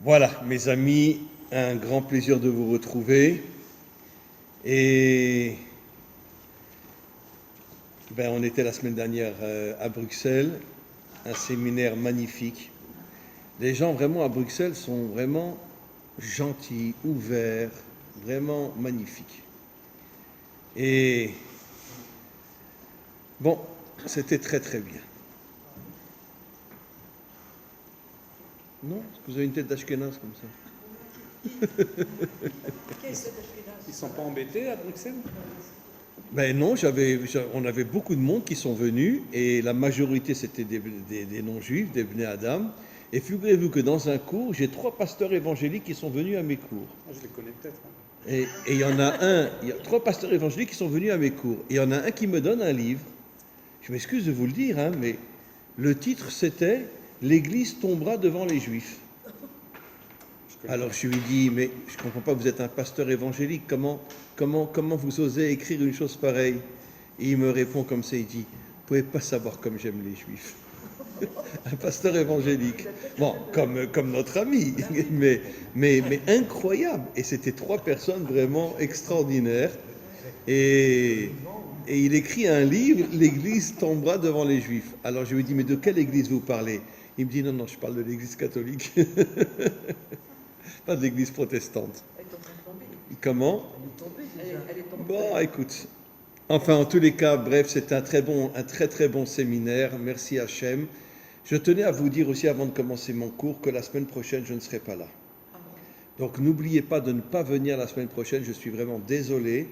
Voilà, mes amis, un grand plaisir de vous retrouver. Et on était la semaine dernière à Bruxelles, un séminaire magnifique. Les gens vraiment à Bruxelles sont vraiment gentils, ouverts, vraiment magnifiques. Et bon, c'était très très bien. Non? Est-ce que vous avez une tête d'Ashkenaz comme ça? Ils sont pas embêtés à Bruxelles? Ben non, on avait beaucoup de monde qui sont venus et la majorité c'était des non-juifs, des Bnei Adam. Et figurez-vous que dans un cours, j'ai 3 pasteurs évangéliques qui sont venus à mes cours. Ah, je les connais peut-être. Et il y en a un, il y a 3 pasteurs évangéliques qui sont venus à mes cours. Et il y en a un qui me donne un livre. Je m'excuse de vous le dire, hein, mais le titre c'était L'Église tombera devant les Juifs. Alors je lui dis, mais je ne comprends pas, vous êtes un pasteur évangélique, comment vous osez écrire une chose pareille? Et il me répond comme ça, il dit, vous ne pouvez pas savoir comme j'aime les Juifs. Un pasteur évangélique. Bon, comme notre ami, mais incroyable. Et c'était 3 personnes vraiment extraordinaires. Et il écrit un livre, l'Église tombera devant les Juifs. Alors je lui dis, mais de quelle Église vous parlez? Il me dit, non, je parle de l'Église catholique. Pas de l'Église protestante. Comment? Elle est tombée. Bon, écoute. Enfin, en tous les cas, bref, c'est un très très bon séminaire. Merci Hachem. Je tenais à vous dire aussi, avant de commencer mon cours, que la semaine prochaine, je ne serai pas là. Donc, n'oubliez pas de ne pas venir la semaine prochaine. Je suis vraiment désolé,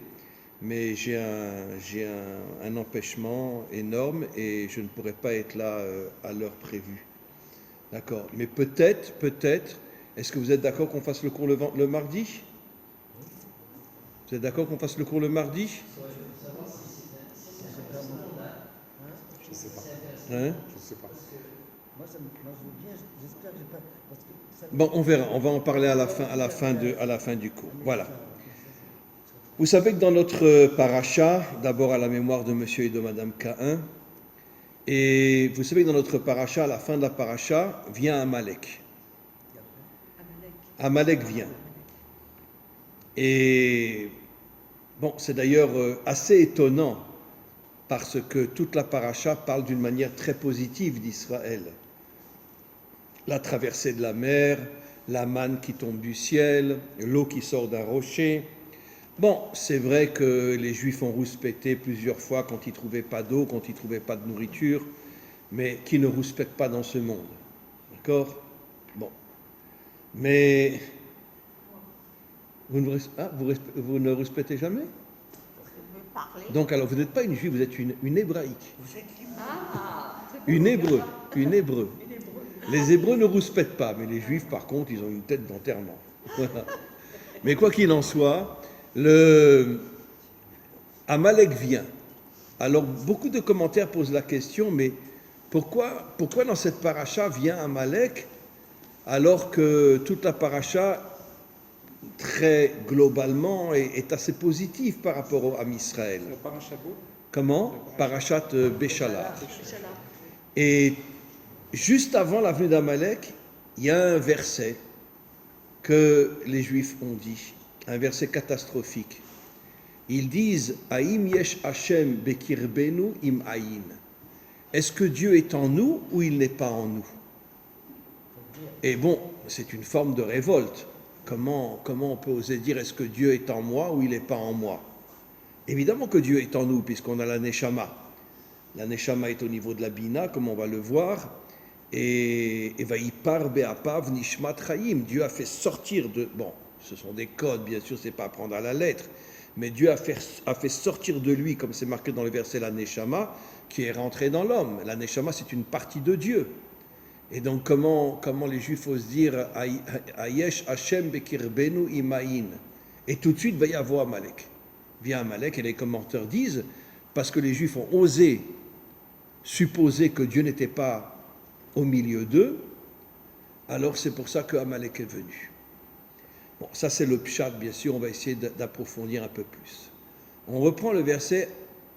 mais j'ai un empêchement énorme et je ne pourrai pas être là à l'heure prévue. D'accord. Mais peut-être, est-ce que vous êtes d'accord qu'on fasse le cours le mardi? Vous êtes d'accord qu'on fasse le cours le mardi? Je sais pas. Hein? Je sais pas. Bon, on verra. On va en parler à la fin du cours. Voilà. Vous savez que dans notre paracha, d'abord à la mémoire de monsieur et de madame Caïn, et vous savez que dans notre paracha, à la fin de la paracha, vient Amalek. Amalek vient. Et bon, c'est d'ailleurs assez étonnant parce que toute la paracha parle d'une manière très positive d'Israël. La traversée de la mer, la manne qui tombe du ciel, l'eau qui sort d'un rocher. Bon, c'est vrai que les Juifs ont rouspété plusieurs fois quand ils ne trouvaient pas d'eau, quand ils ne trouvaient pas de nourriture, mais qui ne rouspètent pas dans ce monde. D'accord? Bon. Mais vous ne rouspétez jamais? Donc, alors, vous n'êtes pas une juive, vous êtes une hébraïque. Une hébreu. Les hébreux ne rouspètent pas, mais les juifs, par contre, ils ont une tête d'enterrement. Mais quoi qu'il en soit, Amalek vient. Alors, beaucoup de commentaires posent la question, mais pourquoi dans cette paracha vient Amalek alors que toute la paracha très globalement est assez positive par rapport à Israël. Le parachat beau? Comment? Parachat Béchala. Et juste avant la venue d'Amalek, il y a un verset que les Juifs ont dit, un verset catastrophique. Ils disent Haïm yesh Hashem bekirbenu im aïn. Est-ce que Dieu est en nous ou il n'est pas en nous? Et bon, c'est une forme de révolte. Comment on peut oser dire est-ce que Dieu est en moi ou il n'est pas en moi? Évidemment que Dieu est en nous puisqu'on a la Neshama. La Neshama est au niveau de la Bina, comme on va le voir. Et Vaïpar Be'apav Nishmat Chaim. Dieu a fait sortir de... Bon, ce sont des codes, bien sûr, c'est pas à prendre à la lettre. Mais Dieu a fait sortir de lui, comme c'est marqué dans le verset, la Neshama, qui est rentrée dans l'homme. La Neshama, c'est une partie de Dieu. Et donc, comment les Juifs osent dire Ayesh Hashem bekirbenu imaïn? Et tout de suite, va y avoir Amalek. Vient Amalek, et les commentateurs disent, parce que les Juifs ont osé supposer que Dieu n'était pas au milieu d'eux, alors c'est pour ça que Amalek est venu. Bon, ça c'est le pshat, bien sûr, on va essayer d'approfondir un peu plus. On reprend le verset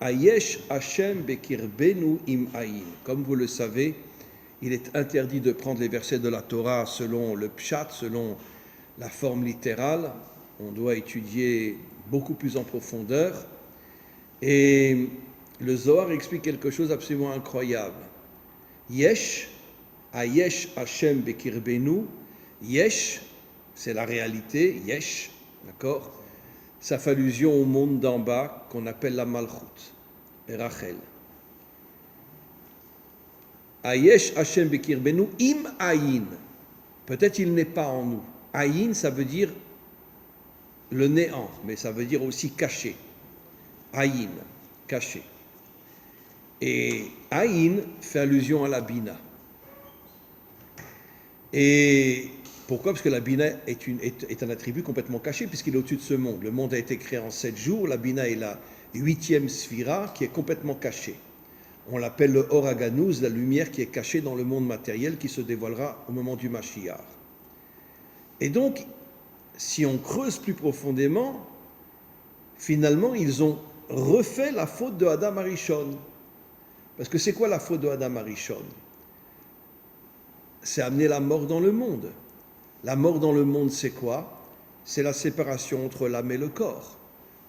Ayesh Hashem bekirbenu imaïn. Comme vous le savez, il est interdit de prendre les versets de la Torah selon le pshat, selon la forme littérale. On doit étudier beaucoup plus en profondeur. Et le Zohar explique quelque chose d'absolument incroyable. Yesh, Ayesh Hashem Bekirbenu, Yesh, c'est la réalité, Yesh, d'accord? Ça fait allusion au monde d'en bas qu'on appelle la Malchut, et Rachel. Ayesh Hashem Bekirbenu, Im Ayin. Peut-être il n'est pas en nous. Ayin, ça veut dire le néant, mais ça veut dire aussi caché. Ayin, caché. Et Ayin fait allusion à la Bina. Et pourquoi? Parce que la Bina est un attribut complètement caché, puisqu'il est au-dessus de ce monde. Le monde a été créé en 7 jours, la Bina est la 8e sphira qui est complètement cachée. On l'appelle le Or Haganuz, la lumière qui est cachée dans le monde matériel qui se dévoilera au moment du Mashiach. Et donc, si on creuse plus profondément, finalement, ils ont refait la faute de Adam Arishon. Parce que c'est quoi la faute de Adam Arishon? C'est amener la mort dans le monde. La mort dans le monde, c'est quoi? C'est la séparation entre l'âme et le corps.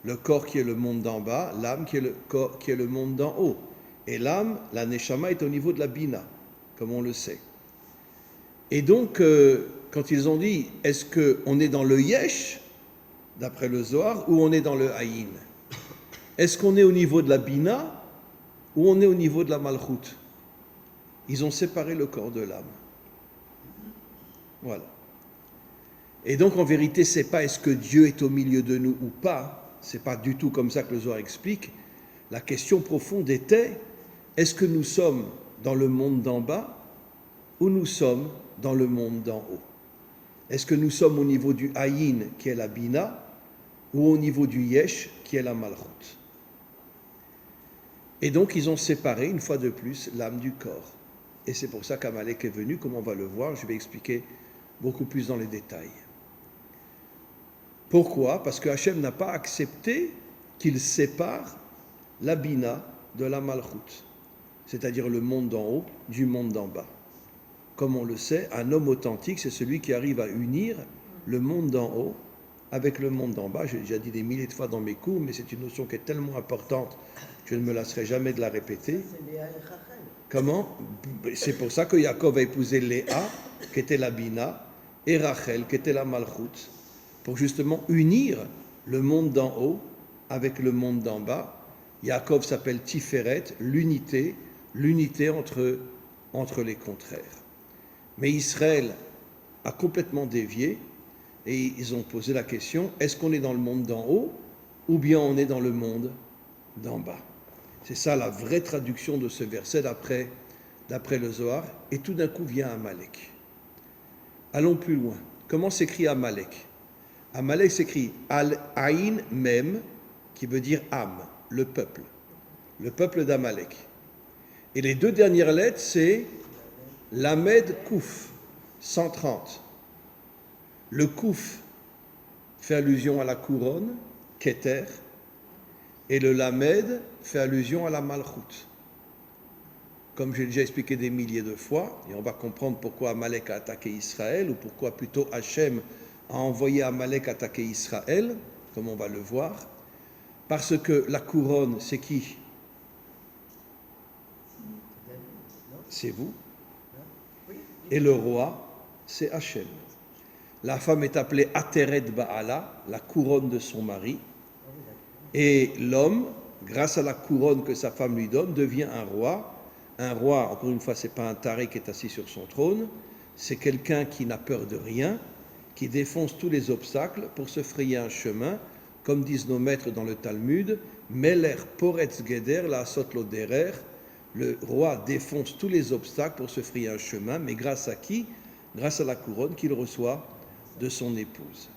Le corps qui est le monde d'en bas, l'âme qui est le monde d'en haut. Et l'âme, la neshama, est au niveau de la bina, comme on le sait. Et donc, quand ils ont dit, est-ce qu'on est dans le yesh, d'après le Zohar, ou on est dans le haïn? Est-ce qu'on est au niveau de la bina, ou on est au niveau de la malchut? Ils ont séparé le corps de l'âme. Voilà. Et donc, en vérité, c'est pas est-ce que Dieu est au milieu de nous ou pas, c'est pas du tout comme ça que le Zohar explique. La question profonde était, est-ce que nous sommes dans le monde d'en bas ou nous sommes dans le monde d'en haut? Est-ce que nous sommes au niveau du haïn, qui est la bina, ou au niveau du yesh, qui est la malchut? Et donc, ils ont séparé, une fois de plus, l'âme du corps. Et c'est pour ça qu'Amalek est venu, comme on va le voir, je vais expliquer beaucoup plus dans les détails. Pourquoi? Parce que Hachem n'a pas accepté qu'il sépare la bina de la malchut, c'est-à-dire le monde d'en haut du monde d'en bas. Comme on le sait, un homme authentique, c'est celui qui arrive à unir le monde d'en haut avec le monde d'en bas. J'ai déjà dit des milliers de fois dans mes cours, mais c'est une notion qui est tellement importante que je ne me lasserai jamais de la répéter. Comment? C'est pour ça que Yaakov a épousé Léa, qui était la bina, et Rachel, qui était la malchut, pour justement unir le monde d'en haut avec le monde d'en bas. Yaakov s'appelle Tiferet, l'unité entre les contraires. Mais Israël a complètement dévié et ils ont posé la question, est-ce qu'on est dans le monde d'en haut ou bien on est dans le monde d'en bas? C'est ça la vraie traduction de ce verset d'après le Zohar. Et tout d'un coup vient Amalek. Allons plus loin. Comment s'écrit Amalek? Amalek s'écrit Al-Aïn Mem, qui veut dire âme, le peuple d'Amalek. Et les deux dernières lettres, c'est Lamed Kouf, 130. Le Kouf fait allusion à la couronne, Keter, et le Lamed fait allusion à la Malchut. Comme j'ai déjà expliqué des milliers de fois, et on va comprendre pourquoi Amalek a attaqué Israël, ou pourquoi plutôt Hachem a envoyé Amalek attaquer Israël, comme on va le voir, parce que la couronne, c'est qui? C'est vous. Et le roi, c'est Hachem. La femme est appelée Ateret Ba'ala, la couronne de son mari. Et l'homme, grâce à la couronne que sa femme lui donne, devient un roi. Un roi, encore une fois, ce n'est pas un taré qui est assis sur son trône, c'est quelqu'un qui n'a peur de rien, qui défonce tous les obstacles pour se frayer un chemin, comme disent nos maîtres dans le Talmud, Meler Poretz Geder la Sotlo Derer, le roi défonce tous les obstacles pour se frayer un chemin, mais grâce à qui? Grâce à la couronne qu'il reçoit de son épouse.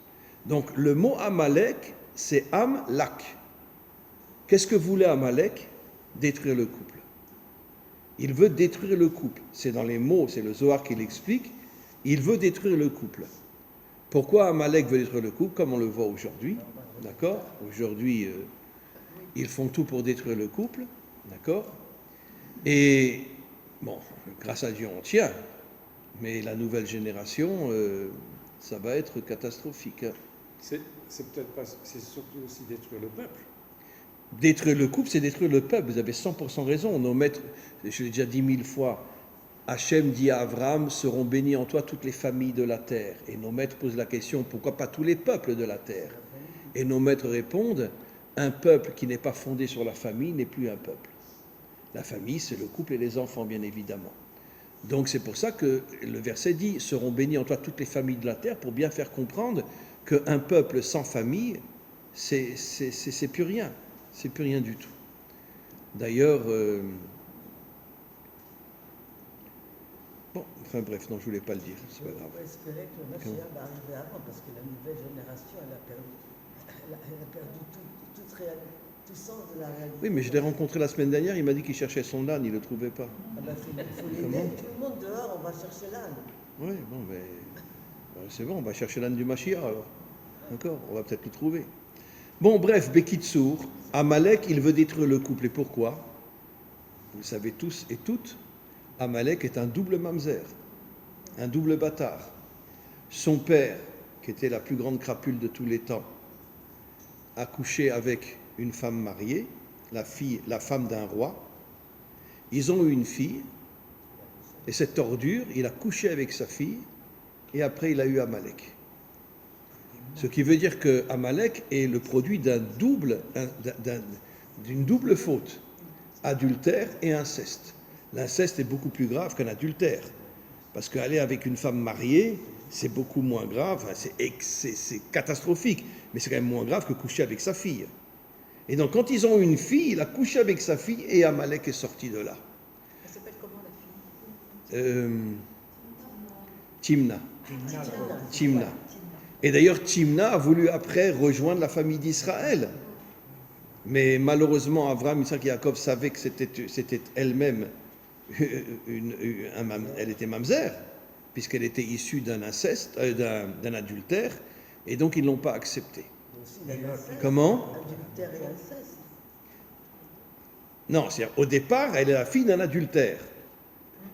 Donc le mot Amalek, c'est Am-Lak. Qu'est-ce que voulait Amalek? Détruire le couple. Il veut détruire le couple. C'est dans les mots, c'est le Zohar qui l'explique. Il veut détruire le couple. Pourquoi Amalek veut détruire le couple? Comme on le voit aujourd'hui. D'accord? Aujourd'hui, ils font tout pour détruire le couple. D'accord? Et Bon, grâce à Dieu, on tient. Mais la nouvelle génération, ça va être catastrophique. Hein. C'est peut-être pas, c'est surtout aussi détruire le peuple. Détruire le couple, c'est détruire le peuple. Vous avez 100% raison. Nos maîtres, je l'ai déjà dit 1000 fois, Hachem dit à Abraham, seront bénies en toi toutes les familles de la terre. Et nos maîtres posent la question, pourquoi pas tous les peuples de la terre? Et nos maîtres répondent, un peuple qui n'est pas fondé sur la famille n'est plus un peuple. La famille, c'est le couple et les enfants, bien évidemment. Donc c'est pour ça que le verset dit, seront bénies en toi toutes les familles de la terre, pour bien faire comprendre qu'un peuple sans famille, c'est plus rien. C'est plus rien du tout. D'ailleurs, bon, enfin bref, non, je voulais pas le dire, c'est pas grave. On peut espérer que le Mashiach va arriver avant, parce que la nouvelle génération, elle a perdu tout sens de la réalité. Oui, mais je l'ai rencontré la semaine dernière, il m'a dit qu'il cherchait son âne, il ne le trouvait pas. Ah ben, faut l'aider. Tout le monde dehors, on va chercher l'âne. Oui, bon, mais c'est bon, on va chercher l'âne du Mashiach alors. D'accord, on va peut-être le trouver. Bon, bref, Bekitsour, Amalek, il veut détruire le couple. Et pourquoi? Vous le savez tous et toutes, Amalek est un double mamzer, un double bâtard. Son père, qui était la plus grande crapule de tous les temps, a couché avec une femme mariée, la femme d'un roi. Ils ont eu une fille, et cette ordure, il a couché avec sa fille, et après il a eu Amalek. Ce qui veut dire que Amalek est le produit d'une double faute, adultère et inceste. L'inceste est beaucoup plus grave qu'un adultère, parce qu'aller avec une femme mariée, c'est beaucoup moins grave, c'est catastrophique, mais c'est quand même moins grave que coucher avec sa fille. Et donc quand ils ont une fille, il a couché avec sa fille et Amalek est sorti de là. Elle s'appelle comment la fille? Timna. Timna. Et d'ailleurs, Timna a voulu après rejoindre la famille d'Israël. Mais malheureusement, Abraham, Isaac et Jacob savaient que c'était elle-même, elle était mamzer, puisqu'elle était issue d'un inceste, d'un adultère, et donc ils ne l'ont pas acceptée. Comment? Adultère et inceste. Non, c'est-à-dire, au départ, elle est la fille d'un adultère.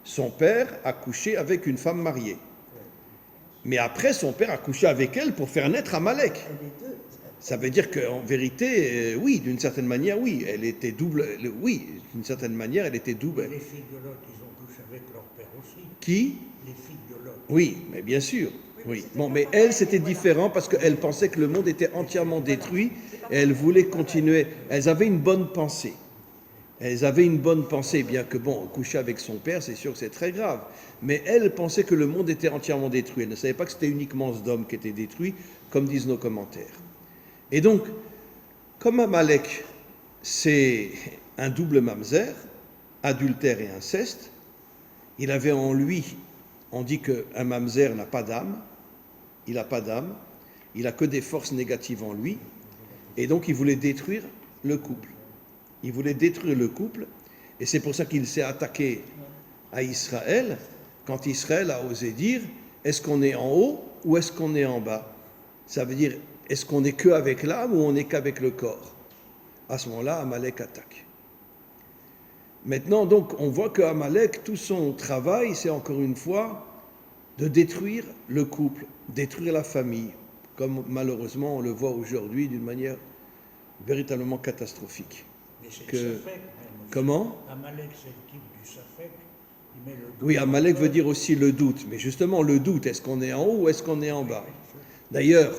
Son père a couché avec une femme mariée. Mais après, son père a couché avec elle pour faire naître Amalek. Ça veut dire qu'en vérité, oui, d'une certaine manière, oui, elle était double. Oui, d'une certaine manière, elle était double. Les filles de Lot, ils ont couché avec leur père aussi. Qui? Les filles de Lot. Oui, mais bien sûr. Oui. Bon, mais elle, c'était différent parce qu'elle pensait que le monde était entièrement détruit et elle voulait continuer. Elles avaient une bonne pensée. Elles avaient une bonne pensée, bien que, bon, coucher avec son père, c'est sûr que c'est très grave. Mais elle pensait que le monde était entièrement détruit. Elle ne savait pas que c'était uniquement Sodome qui était détruit, comme disent nos commentaires. Et donc, comme Amalek, c'est un double mamzer, adultère et inceste, il avait en lui, on dit qu'un mamzer n'a pas d'âme, il n'a pas d'âme, il n'a que des forces négatives en lui, et donc il voulait détruire le couple. Il voulait détruire le couple, et c'est pour ça qu'il s'est attaqué à Israël, quand Israël a osé dire, est-ce qu'on est en haut ou est-ce qu'on est en bas? Ça veut dire, est-ce qu'on est que avec l'âme ou on n'est qu'avec le corps? À ce moment-là, Amalek attaque. Maintenant, donc, on voit que Amalek, tout son travail, c'est encore une fois de détruire le couple, détruire la famille, comme malheureusement on le voit aujourd'hui d'une manière véritablement catastrophique. Mais c'est Que... le Safek. Comment? Amalek, c'est le type du Safek. Il met le doute. Oui, Amalek veut dire aussi le doute. Mais justement, le doute, est-ce qu'on est en haut ou est-ce qu'on est en bas? D'ailleurs,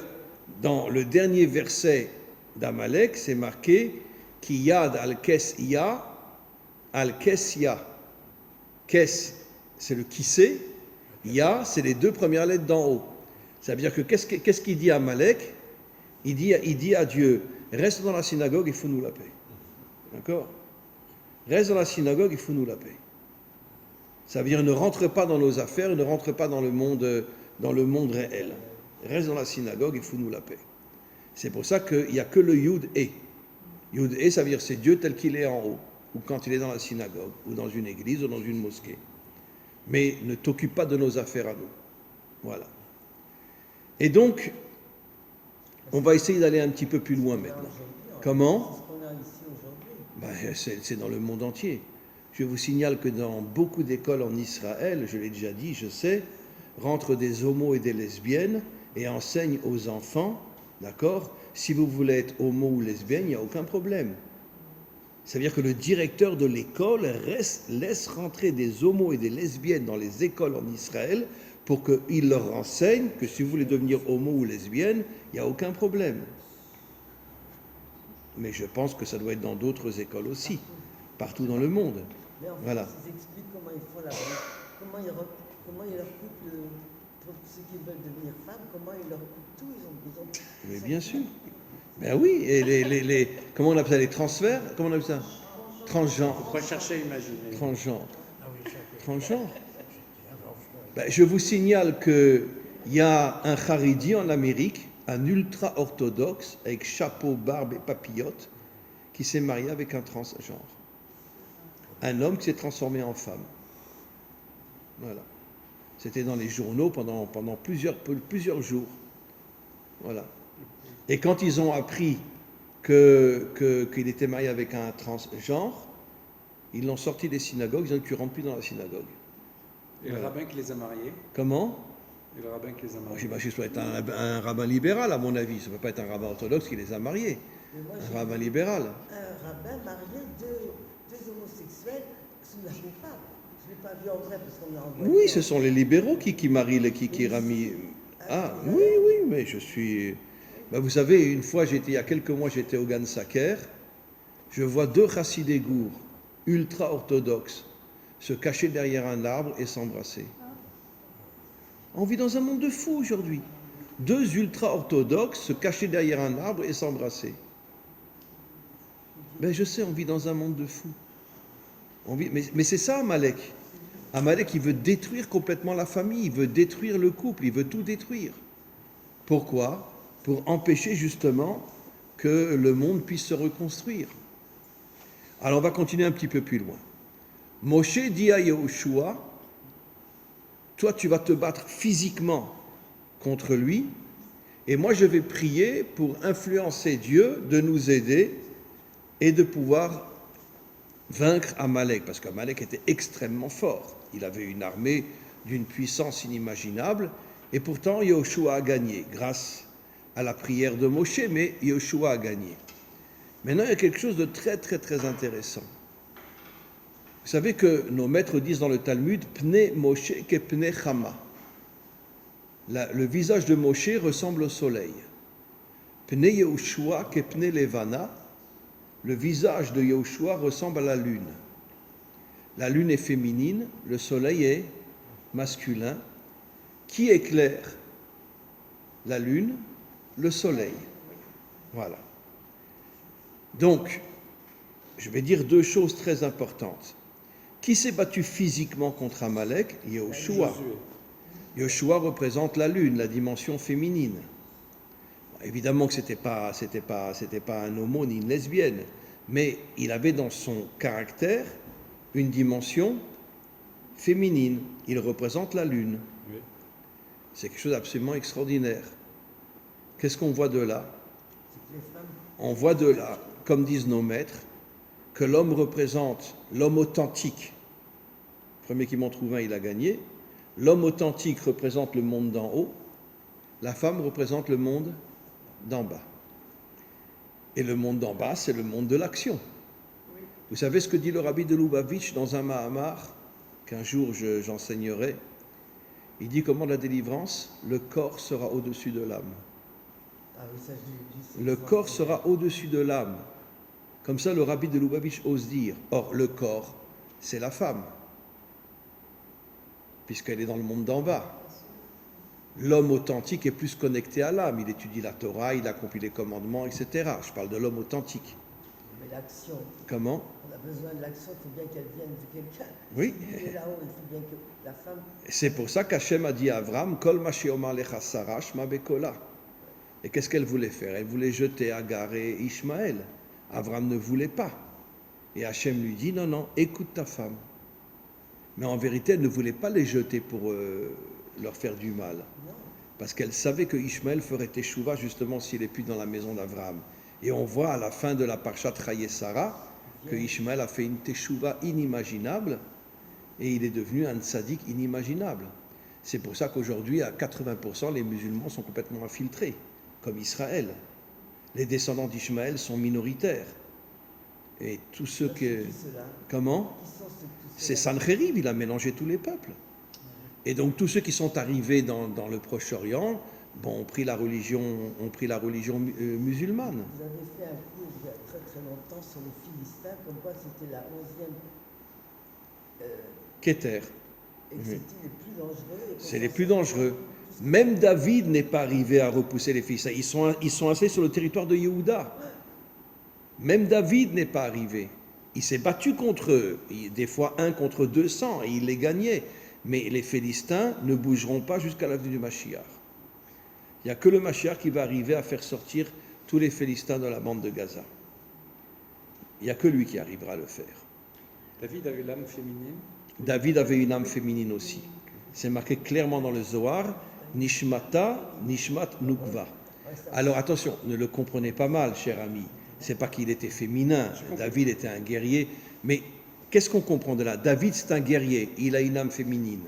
dans le dernier verset d'Amalek, c'est marqué « Kiyad al-Kes-Ya, al-Kes-Ya ». Kes, c'est le qui sait. Ya, c'est les deux premières lettres d'en haut. Ça veut dire que qu'est-ce qu'il dit à Amalek? Il dit à Dieu, reste dans la synagogue, il faut nous la paix. D'accord? Reste dans la synagogue, il faut nous la paix. Ça veut dire ne rentre pas dans nos affaires, ne rentre pas dans le monde réel. Reste dans la synagogue, il faut nous la paix. C'est pour ça qu'il n'y a que le Yud et. Yud et, ça veut dire c'est Dieu tel qu'il est en haut, ou quand il est dans la synagogue, ou dans une église, ou dans une mosquée. Mais ne t'occupe pas de nos affaires à nous. Voilà. Et donc, on va essayer d'aller un petit peu plus loin maintenant. Comment? C'est ce qu'on a ici aujourd'hui. C'est dans le monde entier. Je vous signale que dans beaucoup d'écoles en Israël, je l'ai déjà dit, je sais, rentrent des homos et des lesbiennes et enseignent aux enfants, d'accord, si vous voulez être homo ou lesbienne, il n'y a aucun problème. C'est-à-dire que le directeur de l'école laisse rentrer des homos et des lesbiennes dans les écoles en Israël pour qu'il leur enseigne que si vous voulez devenir homo ou lesbienne, il n'y a aucun problème. Mais je pense que ça doit être dans d'autres écoles aussi, partout dans le monde. Mais en fait, Voilà. ils expliquent comment ils font comment ils leur coupent pour ceux qui veulent devenir femmes, comment ils leur coupent tout. Mais bien sûr. Ben oui, et comment on appelle ça, les transferts? Comment on appelle ça? Transgenres. Il faut pas chercher à imaginer. Transgenres. Ah oui, ça fait. Transgenres. Ben, je vous signale qu'il y a un Haridi en Amérique, un ultra-orthodoxe, avec chapeau, barbe et papillote, qui s'est marié avec un transgenre. Un homme qui s'est transformé en femme. Voilà. C'était dans les journaux pendant plusieurs jours. Voilà. Et quand ils ont appris qu'il était marié avec un transgenre, ils l'ont sorti des synagogues, ils ont dit tu rentres plus dans la synagogue. Et le rabbin qui les a mariés? Comment? Et le rabbin qui les a mariés? J'imagine que ça doit être un rabbin libéral, à mon avis. Ça ne peut pas être un rabbin orthodoxe qui les a mariés. Un rabbin libéral. Un rabbin marié deux homosexuels sous la choupa. Je ne l'ai pas vu en vrai parce qu'on l'a envoyé. Oui, ce sont les libéraux qui marient, qui ramient. Ah, oui, mais je suis... Ben, vous savez, il y a quelques mois, j'étais au Gan Saker. Je vois deux chassidés gourds, ultra-orthodoxes, se cacher derrière un arbre et s'embrasser. On vit dans un monde de fous aujourd'hui. Deux ultra-orthodoxes se cacher derrière un arbre et s'embrasser. Ben, je sais, on vit dans un monde de fous. Mais c'est ça, Amalek. Amalek, il veut détruire complètement la famille, il veut détruire le couple, il veut tout détruire. Pourquoi? Pour empêcher justement que le monde puisse se reconstruire. Alors on va continuer un petit peu plus loin. Moshe dit à Yahushua, toi tu vas te battre physiquement contre lui, et moi je vais prier pour influencer Dieu de nous aider et de pouvoir vaincre Amalek, parce qu'Amalek était extrêmement fort. Il avait une armée d'une puissance inimaginable, et pourtant Yahushua a gagné, grâce à la prière de Moshe, mais Yahushua a gagné. Maintenant, il y a quelque chose de très, très, très intéressant. Vous savez que nos maîtres disent dans le Talmud, Pne Moshe ke pne Chama. Le visage de Moshe ressemble au soleil. Pne Yahushua ke pne Levana. Le visage de Yahushua ressemble à la lune. La lune est féminine, le soleil est masculin. Qui éclaire la lune? Le soleil. Voilà. Donc, je vais dire deux choses très importantes. Qui s'est battu physiquement contre Amalek? Yahushua. Yahushua représente la lune, la dimension féminine. Évidemment que c'était pas un homo ni une lesbienne, mais il avait dans son caractère une dimension féminine. Il représente la lune. Oui. C'est quelque chose d'absolument extraordinaire. Qu'est-ce qu'on voit de là? On voit de là, comme disent nos maîtres, que l'homme représente l'homme authentique. Le premier qui m'en trouve un, il a gagné. L'homme authentique représente le monde d'en haut. La femme représente le monde d'en bas. Et le monde d'en bas, c'est le monde de l'action. Oui. Vous savez ce que dit le rabbi de Lubavitch dans un Mahamar, qu'un jour j'enseignerai? Il dit comment la délivrance, le corps sera au-dessus de l'âme. Ah oui, ça, le corps sera au-dessus de l'âme. Comme ça, le rabbi de Lubavitch ose dire. Or, le corps, c'est la femme, puisqu'elle est dans le monde d'en bas. L'homme authentique est plus connecté à l'âme. Il étudie la Torah, il accomplit les commandements, etc. Je parle de l'homme authentique. Mais l'action. Comment? On a besoin de l'action, il faut bien qu'elle vienne de quelqu'un. Oui. Si il est là-haut, il faut bien que la femme... C'est pour ça qu'Hachem a dit à Avram, Kol ma she'omar lecha Sarah shma bekola. Et qu'est-ce qu'elle voulait faire? Elle voulait jeter Agar et Ishmaël. Avram ne voulait pas. Et Hachem lui dit, non, non, écoute ta femme. Mais en vérité, elle ne voulait pas les jeter pour leur faire du mal. Parce qu'elle savait que Ishmaël ferait teshuva justement s'il n'est plus dans la maison d'Avram. Et on voit à la fin de la Parshat Chayei Sarah que Ishmaël a fait une teshuva inimaginable et il est devenu un tzaddik inimaginable. C'est pour ça qu'aujourd'hui, à 80%, les musulmans sont complètement infiltrés, comme Israël. Les descendants d'Ishmaël sont minoritaires. Et tous ceux que... Comment? C'est Sancheriv, il a mélangé tous les peuples. Et donc tous ceux qui sont arrivés dans le Proche-Orient, ont pris la religion musulmane. Vous avez fait un cours il y a très très longtemps sur les Philistins, comme quoi c'était la 11e Keter. et que c'était les plus dangereux. C'est les plus dangereux. Même David n'est pas arrivé à repousser les Philistins. Ils sont installés sur le territoire de Yehuda. Même David n'est pas arrivé. Il s'est battu contre eux, des fois 1 contre 200, et il les gagnait. Mais les Philistins ne bougeront pas jusqu'à l'avenue du Mashiach. Il n'y a que le Mashiach qui va arriver à faire sortir tous les Philistins de la bande de Gaza. Il n'y a que lui qui arrivera à le faire. David avait l'âme féminine. David avait une âme féminine aussi. C'est marqué clairement dans le Zohar, Nishmata, Nishmat Nukva. Alors attention, ne le comprenez pas mal, cher ami. C'est pas qu'il était féminin, David était un guerrier, mais qu'est-ce qu'on comprend de là? David, c'est un guerrier, il a une âme féminine.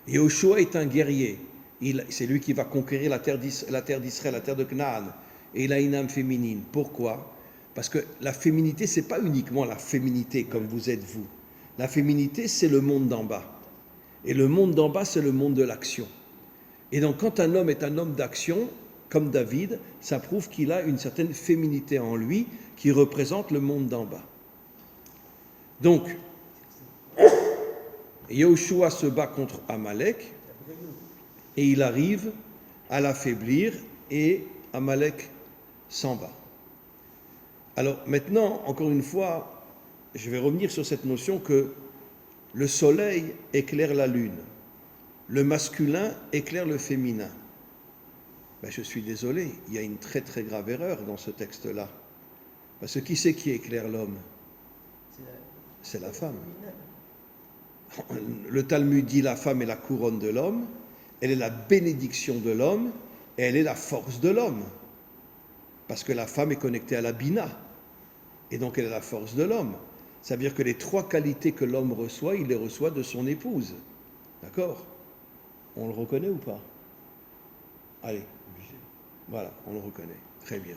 Yoshua est un guerrier, c'est lui qui va conquérir la terre d'Israël, la terre de Canaan, et il a une âme féminine. Pourquoi? Parce que la féminité, c'est pas uniquement la féminité comme vous êtes vous. La féminité, c'est le monde d'en bas. Et le monde d'en bas, c'est le monde de l'action. Et donc, quand un homme est un homme d'action, comme David, ça prouve qu'il a une certaine féminité en lui qui représente le monde d'en bas. Donc, Yahushua se bat contre Amalek et il arrive à l'affaiblir et Amalek s'en va. Alors maintenant, encore une fois, je vais revenir sur cette notion que le soleil éclaire la lune, le masculin éclaire le féminin. Ben, je suis désolé, il y a une très très grave erreur dans ce texte-là. Parce que qui c'est qui éclaire l'homme? C'est la femme. Le Talmud dit la femme est la couronne de l'homme, elle est la bénédiction de l'homme et elle est la force de l'homme. Parce que la femme est connectée à la bina et donc elle est la force de l'homme. Ça veut dire que les 3 qualités que l'homme reçoit, il les reçoit de son épouse. D'accord? On le reconnaît ou pas? Allez, voilà, on le reconnaît. Très bien.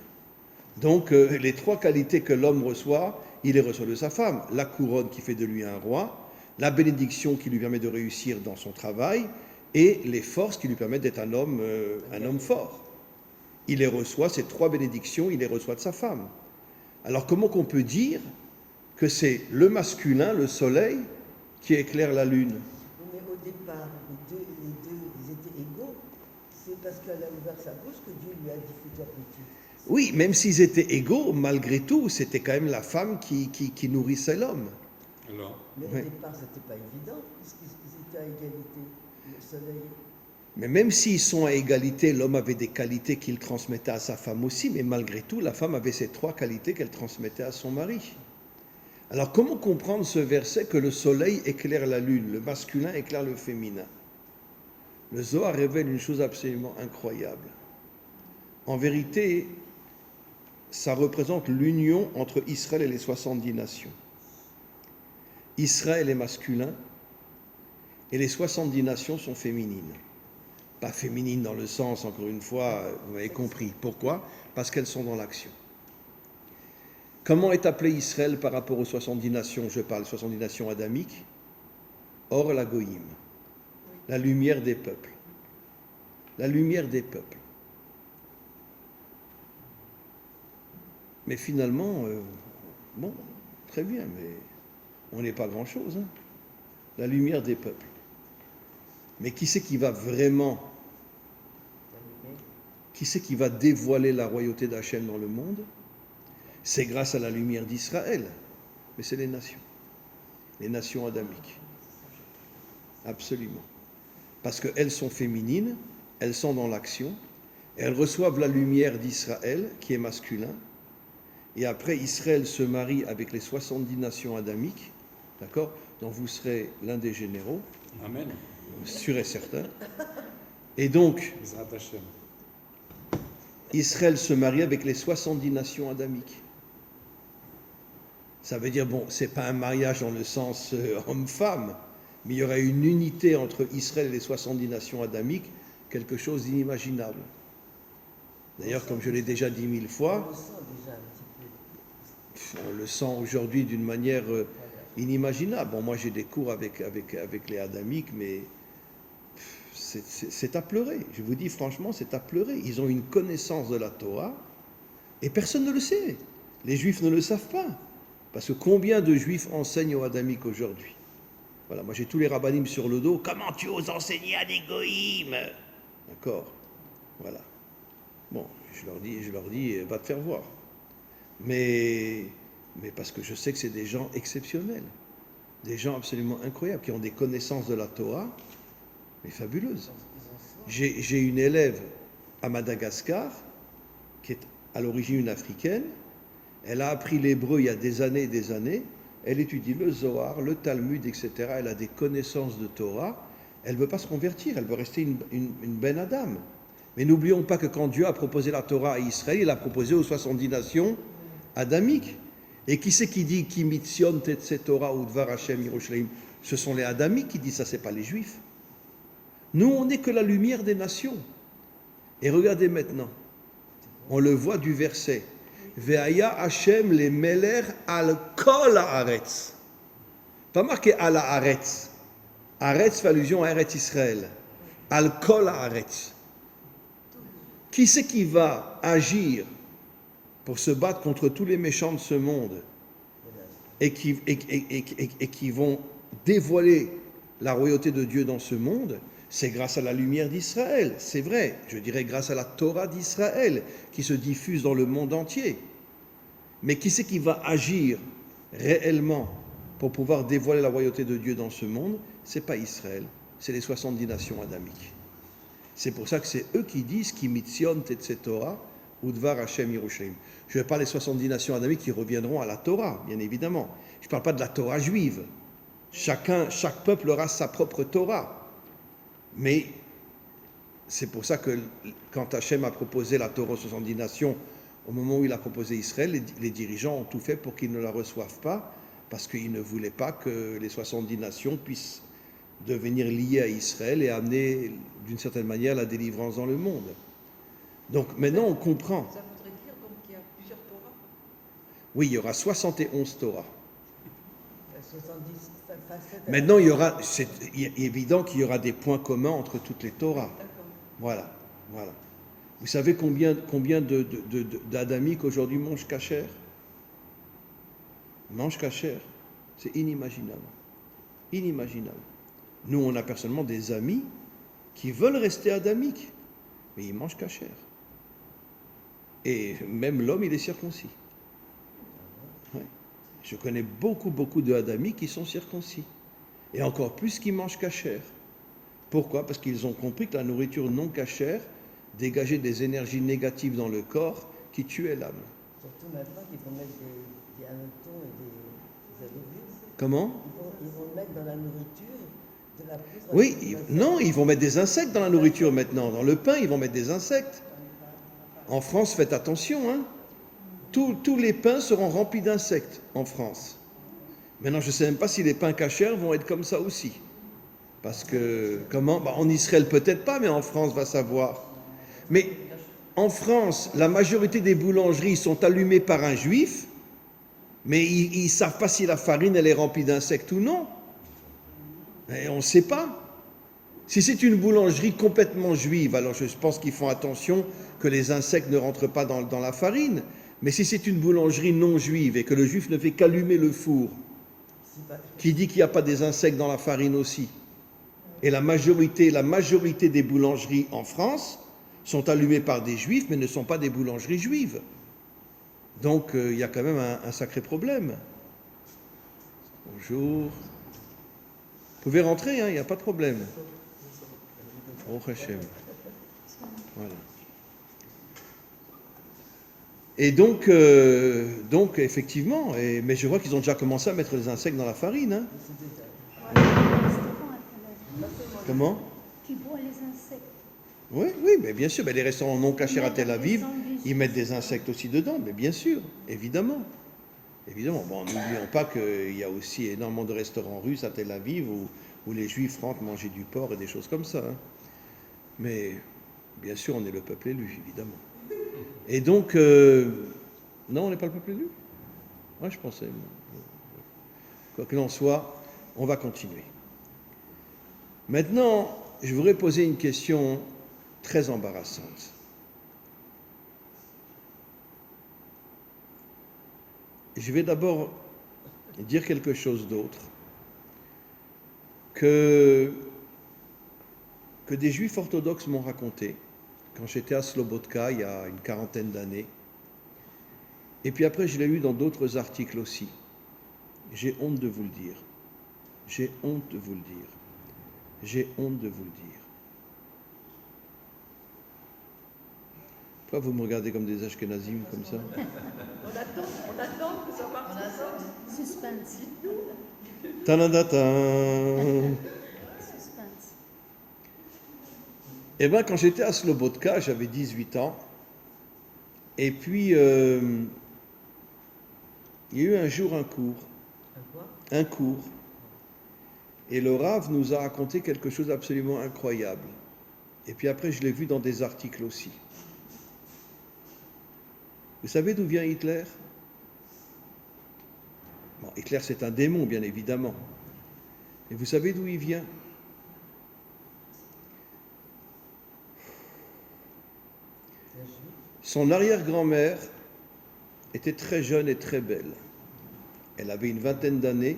Donc, les 3 qualités que l'homme reçoit, il les reçoit de sa femme. La couronne qui fait de lui un roi, la bénédiction qui lui permet de réussir dans son travail, et les forces qui lui permettent d'être un homme fort. Il les reçoit, ces 3 bénédictions, il les reçoit de sa femme. Alors, comment qu'on peut dire que c'est le masculin, le soleil, qui éclaire la lune? Mais au départ, les deux, ils étaient égaux. C'est parce qu'elle a ouvert sa bouche que Dieu lui a dit « fais-toi petit ». Oui, même s'ils étaient égaux, malgré tout, c'était quand même la femme qui nourrissait l'homme. Alors, Mais au Oui. départ, c'était pas évident, puisqu'ils étaient à égalité, le soleil. Mais même s'ils sont à égalité, l'homme avait des qualités qu'il transmettait à sa femme aussi, mais malgré tout, la femme avait ces 3 qualités qu'elle transmettait à son mari. Alors comment comprendre ce verset que le soleil éclaire la lune, le masculin éclaire le féminin? Le Zohar révèle une chose absolument incroyable. En vérité, ça représente l'union entre Israël et les 70 nations. Israël est masculin et les 70 nations sont féminines. Pas féminines dans le sens, encore une fois, vous m'avez compris. Pourquoi? Parce qu'elles sont dans l'action. Comment est appelé Israël par rapport aux 70 nations? Je parle 70 nations adamiques. Or la Goïm, la lumière des peuples. La lumière des peuples. Mais finalement, bon, très bien, mais on n'est pas grand-chose. Hein. La lumière des peuples. Mais qui c'est qui va vraiment, qui c'est qui va dévoiler la royauté d'Hachem dans le monde? C'est grâce à la lumière d'Israël, mais c'est les nations adamiques. Absolument. Parce qu'elles sont féminines, elles sont dans l'action, elles reçoivent la lumière d'Israël, qui est masculin, et après Israël se marie avec les 70 nations adamiques, d'accord, dont vous serez l'un des généraux, Amen. sûr et certain. Et donc, Bezrat Hashem. Israël se marie avec les 70 nations adamiques. Ça veut dire, bon, c'est pas un mariage dans le sens homme-femme, mais il y aurait une unité entre Israël et les 70 nations adamiques, quelque chose d'inimaginable. D'ailleurs, comme je l'ai déjà dit 1000 fois, On le sent déjà un petit peu. on le sent aujourd'hui d'une manière inimaginable. Bon, moi j'ai des cours avec les adamiques, mais c'est à pleurer. Je vous dis franchement, c'est à pleurer. Ils ont une connaissance de la Torah et personne ne le sait. Les Juifs ne le savent pas. Parce que combien de Juifs enseignent aux adamiques aujourd'hui? Voilà, moi j'ai tous les rabbinim sur le dos. Comment tu oses enseigner à des goïms? D'accord. Voilà. Bon, je leur dis, va te faire voir. Mais parce que je sais que c'est des gens exceptionnels, des gens absolument incroyables, qui ont des connaissances de la Torah, mais fabuleuses. J'ai une élève à Madagascar, qui est à l'origine une africaine. Elle a appris l'hébreu il y a des années et des années. Elle étudie le Zohar, le Talmud, etc. Elle a des connaissances de Torah. Elle ne veut pas se convertir, elle veut rester une Ben Adam. Mais n'oublions pas que quand Dieu a proposé la Torah à Israël, il l'a proposé aux 70 nations adamiques. Et qui c'est qui dit Ki mitzion tetze Torah ou dvar Hashem Yerushalayim? Ce sont les adamiques qui disent ça, ce n'est pas les juifs. Nous, on n'est que la lumière des nations. Et regardez maintenant, on le voit du verset Ve'aya Hashem le meler al kol haaretz. Pas marqué al haaretz. Haaretz fait allusion à Eretz Israël. Al kol haaretz. Qui c'est qui va agir pour se battre contre tous les méchants de ce monde et qui vont dévoiler la royauté de Dieu dans ce monde? C'est grâce à la lumière d'Israël, c'est vrai, je dirais grâce à la Torah d'Israël qui se diffuse dans le monde entier. Mais qui c'est qui va agir réellement pour pouvoir dévoiler la royauté de Dieu dans ce monde? C'est pas Israël, c'est les 70 nations adamiques. C'est pour ça que c'est eux qui disent Ki mitzion tetze Torah ou dvar Hashem Yerushalayim. Je ne parle pas des 70 nations adamiques qui reviendront à la Torah, bien évidemment. Je ne parle pas de la Torah juive. Chaque peuple aura sa propre Torah. Mais c'est pour ça que quand Hashem a proposé la Torah aux 70 nations, au moment où il a proposé Israël, les dirigeants ont tout fait pour qu'ils ne la reçoivent pas, parce qu'ils ne voulaient pas que les 70 nations puissent devenir liées à Israël et amener d'une certaine manière la délivrance dans le monde. Donc maintenant on comprend. Ça voudrait dire donc qu'il y a plusieurs Torahs? Oui, il y aura 71 Torahs. 70 facettes. Maintenant, c'est évident qu'il y aura des points communs entre toutes les Torahs. Voilà. Vous savez combien d'adamiques aujourd'hui mangent kasher? Mangent kasher. C'est inimaginable. Inimaginable. Nous, on a personnellement des amis qui veulent rester adamiques, mais ils mangent kasher. Et même l'homme, il est circoncis. Ouais. Je connais beaucoup de adamiques qui sont circoncis. Et encore plus qui mangent kasher. Pourquoi? Parce qu'ils ont compris que la nourriture non kasher dégageait des énergies négatives dans le corps qui tuaient l'âme. Surtout maintenant qu'ils vont mettre des hannetons et des alluvions. Comment? Ils vont mettre dans la nourriture de la poudre. Oui, non, ils vont mettre des insectes dans la nourriture maintenant. Dans le pain, ils vont mettre des insectes. En France, faites attention, hein. Tous les pains seront remplis d'insectes en France. Maintenant, je ne sais même pas si les pains kasher vont être comme ça aussi. Parce que, comment? En Israël, peut-être pas, mais en France, va savoir. Mais en France, la majorité des boulangeries sont allumées par un juif, mais ils ne savent pas si la farine, elle est remplie d'insectes ou non. Et on ne sait pas. Si c'est une boulangerie complètement juive, alors je pense qu'ils font attention que les insectes ne rentrent pas dans la farine. Mais si c'est une boulangerie non juive et que le juif ne fait qu'allumer le four, qui dit qu'il n'y a pas des insectes dans la farine aussi, et la majorité des boulangeries en France sont allumées par des juifs, mais ne sont pas des boulangeries juives. Donc il y a quand même un sacré problème. Bonjour. Vous pouvez rentrer, il n'y a pas de problème. Oh Hachem. Voilà. Et donc effectivement, mais je vois qu'ils ont déjà commencé à mettre les insectes dans la farine. Hein. Comment? Qui boit les insectes. Oui, mais bien sûr. Mais les restaurants non cachers à Tel Aviv, ils mettent des insectes aussi dedans. Mais bien sûr, évidemment. Évidemment, bon, n'oublions pas qu'il y a aussi énormément de restaurants russes à Tel Aviv où les Juifs rentrent manger du porc et des choses comme ça. Hein. Mais bien sûr, on est le peuple élu, évidemment. Et donc, non, on n'est pas le peuple élu. Ouais, je pensais. Quoi qu'il en soit, on va continuer. Maintenant, je voudrais poser une question très embarrassante. Je vais d'abord dire quelque chose d'autre que des juifs orthodoxes m'ont raconté quand j'étais à Slobodka il y a une quarantaine d'années. Et puis après, je l'ai lu dans d'autres articles aussi. J'ai honte de vous le dire. J'ai honte de vous le dire. J'ai honte de vous le dire. Pourquoi vous me regardez comme des ashkénazim comme ça? On attend que ça parte. Suspense. Tanadatan. Suspense. Eh bien, quand j'étais à Slobodka, j'avais 18 ans. Et puis, il y a eu un jour un cours. Un cours. Et le Rav nous a raconté quelque chose d'absolument incroyable. Et puis après, je l'ai vu dans des articles aussi. Vous savez d'où vient Hitler? Bon, Hitler, c'est un démon, bien évidemment. Mais vous savez d'où il vient? Son arrière-grand-mère était très jeune et très belle. Elle avait une vingtaine d'années.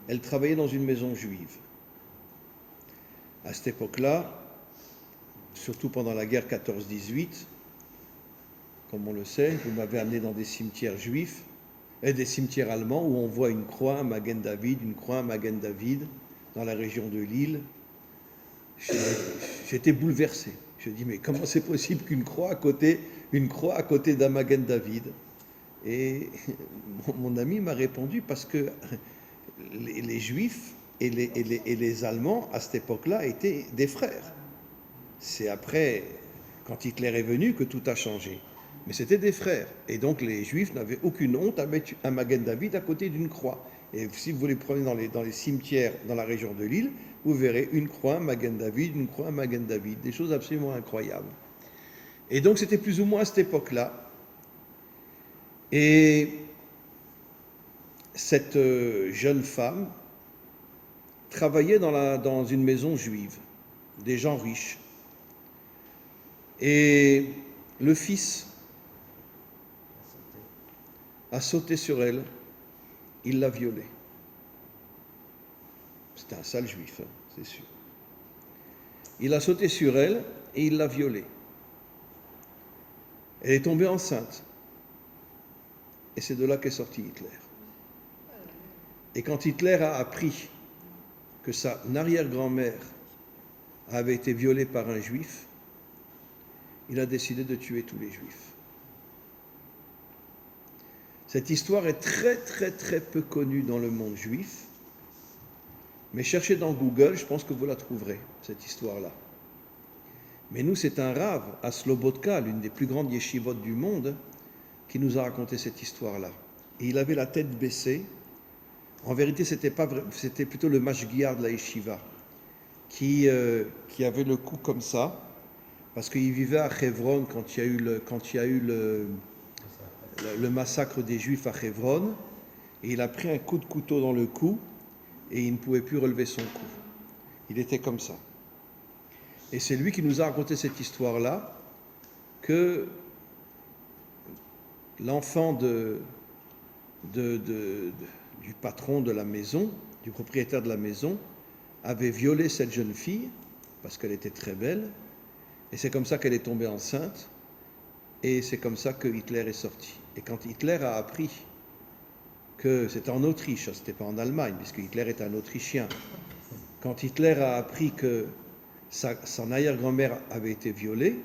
Elle travaillait dans une maison juive. À cette époque-là, surtout pendant la guerre 14-18, comme on le sait, vous m'avez amené dans des cimetières juifs et des cimetières allemands où on voit une croix à Magen David, une croix à Magen David dans la région de Lille. J'étais bouleversé. Je dis mais comment c'est possible qu'une croix à côté d'un Magen David? Et mon ami m'a répondu parce que les Juifs et les Allemands à cette époque-là étaient des frères. C'est après, quand Hitler est venu, que tout a changé. Mais c'était des frères. Et donc les Juifs n'avaient aucune honte à mettre un Magen David à côté d'une croix. Et si vous les prenez dans les cimetières dans la région de Lille, vous verrez une croix, un Magen David, une croix, un Magen David. Des choses absolument incroyables. Et donc c'était plus ou moins à cette époque-là. Et cette jeune femme travaillait dans une maison juive, des gens riches. Et le fils a sauté sur elle, il l'a violée. C'était un sale juif, hein, c'est sûr. Il a sauté sur elle et il l'a violée. Elle est tombée enceinte. Et c'est de là qu'est sorti Hitler. Et quand Hitler a appris que sa arrière-grand-mère avait été violée par un juif, il a décidé de tuer tous les juifs. Cette histoire est très très très peu connue dans le monde juif, mais cherchez dans Google, je pense que vous la trouverez, cette histoire-là. Mais nous, c'est un Rav à Slobodka, l'une des plus grandes yeshivot du monde, qui nous a raconté cette histoire-là. Et il avait la tête baissée. En vérité, c'était plutôt le mashgiar de la yeshiva qui avait le cou comme ça, parce qu'il vivait à Hebron quand il y a eu le massacre des Juifs à Hebron, et il a pris un coup de couteau dans le cou, et il ne pouvait plus relever son cou. Il était comme ça. Et c'est lui qui nous a raconté cette histoire-là, que l'enfant du patron de la maison, du propriétaire de la maison, avait violé cette jeune fille, parce qu'elle était très belle, et c'est comme ça qu'elle est tombée enceinte, et c'est comme ça que Hitler est sorti. Et quand Hitler a appris que, c'était en Autriche, c'était pas en Allemagne, puisque Hitler était un Autrichien, quand Hitler a appris que son arrière-grand-mère avait été violée,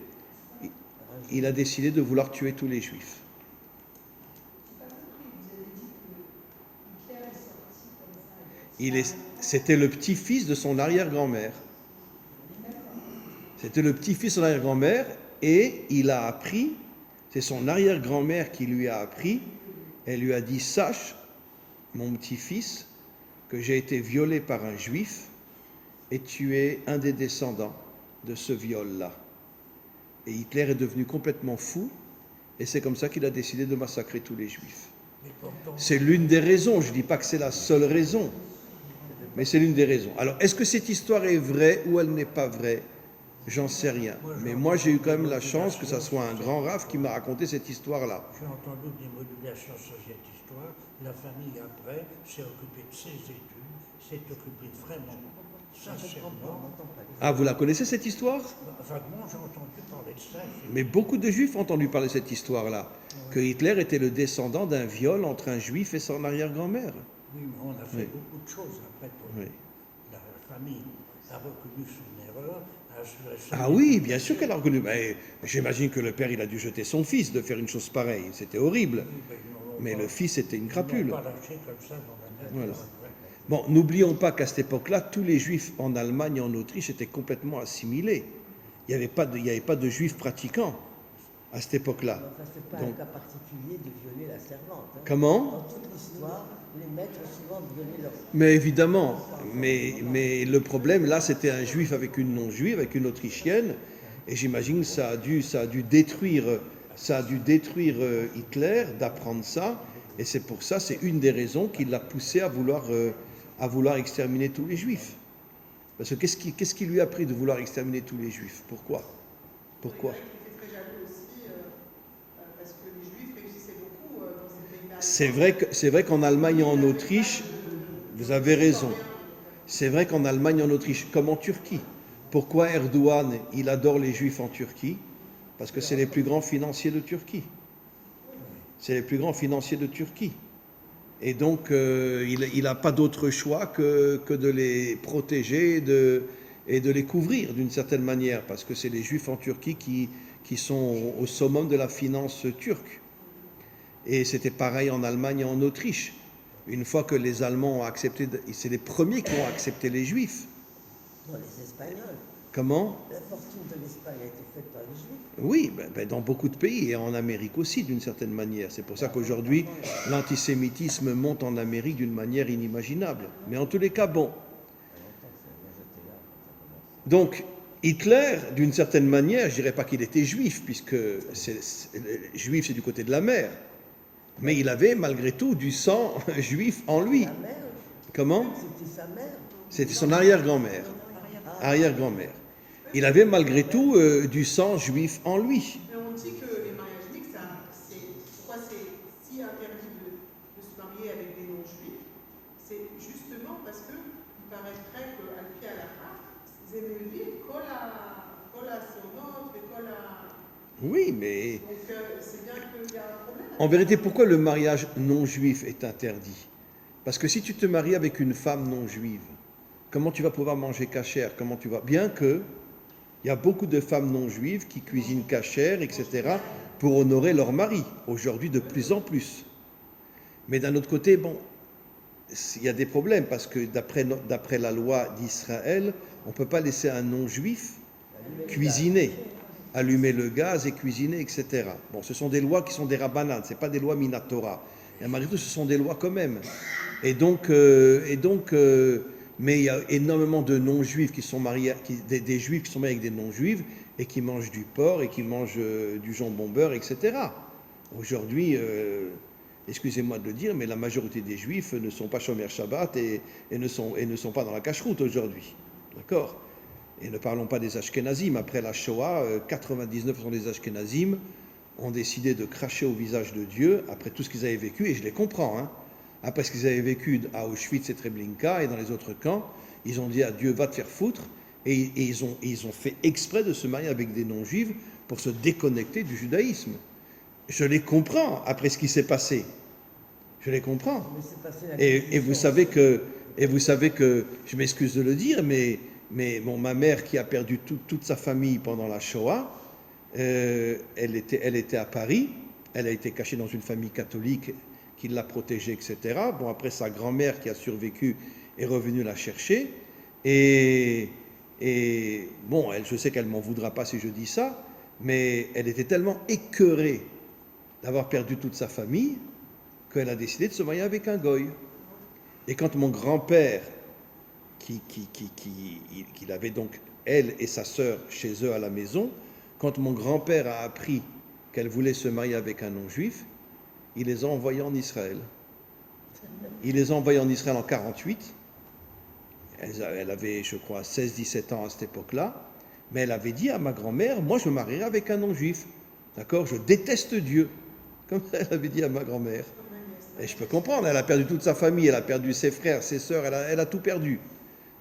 il a décidé de vouloir tuer tous les Juifs. C'était le petit-fils de son arrière-grand-mère. C'était le petit-fils de son arrière-grand-mère, et il a appris, c'est son arrière-grand-mère qui lui a appris Elle lui a dit, sache, mon petit-fils, que j'ai été violé par un juif et tu es un des descendants de ce viol-là. Et Hitler est devenu complètement fou et c'est comme ça qu'il a décidé de massacrer tous les juifs. Mais pourtant, C'est l'une des raisons, je ne dis pas que c'est la seule raison, mais c'est l'une des raisons. Alors, est-ce que cette histoire est vraie ou elle n'est pas vraie? J'en sais rien. Mais moi, j'ai eu quand même la chance que ça soit un grand raf qui m'a raconté cette histoire-là. j'ai entendu des modulations sur cette histoire. La famille, après, s'est occupée de ses études, s'est occupée vraiment, sincèrement. Ah, vous la connaissez cette histoire? Vaguement, j'ai entendu parler de ça. Mais beaucoup de juifs ont entendu parler de cette histoire-là. Que Hitler était le descendant d'un viol entre un juif et son arrière-grand-mère. Oui, mais on a fait Oui. beaucoup de choses après pour Oui. la famille a reconnu son erreur, a assuré son Ah oui, bien sûr qu'elle a reconnu. Mais j'imagine que le père, il a dû jeter son fils de faire une chose pareille. C'était horrible. Oui, ben, ils n'ont Mais pas- le fils était une ils n'ont crapule. pas lâché comme ça dans la nature. Voilà. Ouais. Bon, n'oublions pas qu'à cette époque-là, tous les juifs en Allemagne et en Autriche étaient complètement assimilés. Il n'y avait pas de juifs pratiquants à cette époque-là. Enfin, c'est pas Donc- un cas particulier de violer la servante. Hein. Comment? Dans toute l'histoire, les maîtres ont souvent violé leur... Mais évidemment, mais le problème là, c'était un juif avec une non-juive, avec une autrichienne, et j'imagine que ça a dû détruire Hitler d'apprendre ça, et c'est pour ça, c'est une des raisons qui l'a poussé à vouloir exterminer tous les juifs. Parce que qu'est-ce qui lui a pris de vouloir exterminer tous les juifs? Pourquoi? Pourquoi? Il était très jaloux aussi, parce que les Juifs réussissaient beaucoup dans ces pays-là. C'est vrai qu'en Allemagne et en Autriche, vous avez raison. C'est vrai qu'en Allemagne et en Autriche, comme en Turquie. Pourquoi Erdogan, il adore les Juifs en Turquie? Parce que c'est les plus grands financiers de Turquie. C'est les plus grands financiers de Turquie. Et donc, il n'a pas d'autre choix que de les protéger et de les couvrir d'une certaine manière, parce que c'est les Juifs en Turquie qui sont au summum de la finance turque. Et c'était pareil en Allemagne et en Autriche. Une fois que les Allemands ont accepté, c'est les premiers qui ont accepté les Juifs. Non, les Espagnols. Comment? La fortune de l'Espagne a été faite par les Juifs. Oui, dans beaucoup de pays et en Amérique aussi d'une certaine manière. C'est pour ça qu'aujourd'hui, l'antisémitisme monte en Amérique d'une manière inimaginable. Mais en tous les cas, bon. Donc, Hitler, d'une certaine manière, je dirais pas qu'il était juif, puisque juif c'est du côté de la mer. Mais il avait malgré tout du sang juif en lui. Sa mère, Comment? c'était sa mère. C'était son arrière-grand-mère. Arrière-grand-mère. Il avait malgré tout du sang juif en lui. Mais on dit que les mariages mixtes, pourquoi c'est si interdit de se marier avec des non-juifs? C'est justement parce qu'il paraîtrait qu'à le pied à la fin, ils aimaient vivre colle à son autre et colle à... Oui, mais Donc c'est bien qu'il y a un problème. en vérité, pourquoi le mariage non juif est interdit? Parce que si tu te maries avec une femme non juive, comment tu vas pouvoir manger cachère? Comment tu vas... Bien que il y a beaucoup de femmes non juives qui cuisinent cachère, etc., pour honorer leur mari, aujourd'hui de plus en plus. Mais d'un autre côté, bon, il y a des problèmes, parce que d'après la loi d'Israël, on ne peut pas laisser un non juif cuisiner, allumer le gaz et cuisiner, etc. Bon, ce sont des lois qui sont des rabbanan, ce n'est pas des lois minatora. Et malgré tout, ce sont des lois quand même. Et donc mais il y a énormément de non-juifs qui sont mariés, des juifs qui sont mariés avec des non-juifs et qui mangent du porc et qui mangent du jambon beurre, etc. Aujourd'hui, excusez-moi de le dire, mais la majorité des juifs ne sont pas chômeurs Shabbat et ne sont pas dans la cacheroute aujourd'hui. D'accord? Et ne parlons pas des Ashkenazim. Après la Shoah, 99% des Ashkenazim ont décidé de cracher au visage de Dieu après tout ce qu'ils avaient vécu, et je les comprends, hein. Après ce qu'ils avaient vécu à Auschwitz et Treblinka et dans les autres camps, ils ont dit à Dieu, va te faire foutre, et ils ont fait exprès de se marier avec des non-juifs pour se déconnecter du judaïsme. Je les comprends après ce qui s'est passé. Je les comprends. Mais c'est passé la Et vous savez que, je m'excuse de le dire, mais bon, ma mère qui a perdu toute sa famille pendant la Shoah, elle était à Paris, elle a été cachée dans une famille catholique qui l'a protégée, etc. Bon, après, sa grand-mère qui a survécu est revenue la chercher. Et bon, je sais qu'elle ne m'en voudra pas si je dis ça, mais elle était tellement écœurée d'avoir perdu toute sa famille qu'elle a décidé de se marier avec un goy. Et quand mon grand-père, qu'il avait donc elle et sa sœur chez eux à la maison, quand mon grand-père a appris qu'elle voulait se marier avec un non-juif, il les a envoyés en Israël. Il les a envoyés en Israël en 1948. Elle avait, je crois, 16-17 ans à cette époque-là. Mais elle avait dit à ma grand-mère, moi je me marierai avec un non-juif. D'accord? Je déteste Dieu. Comme elle avait dit à ma grand-mère. Et je peux comprendre, elle a perdu toute sa famille, elle a perdu ses frères, ses sœurs, elle a tout perdu.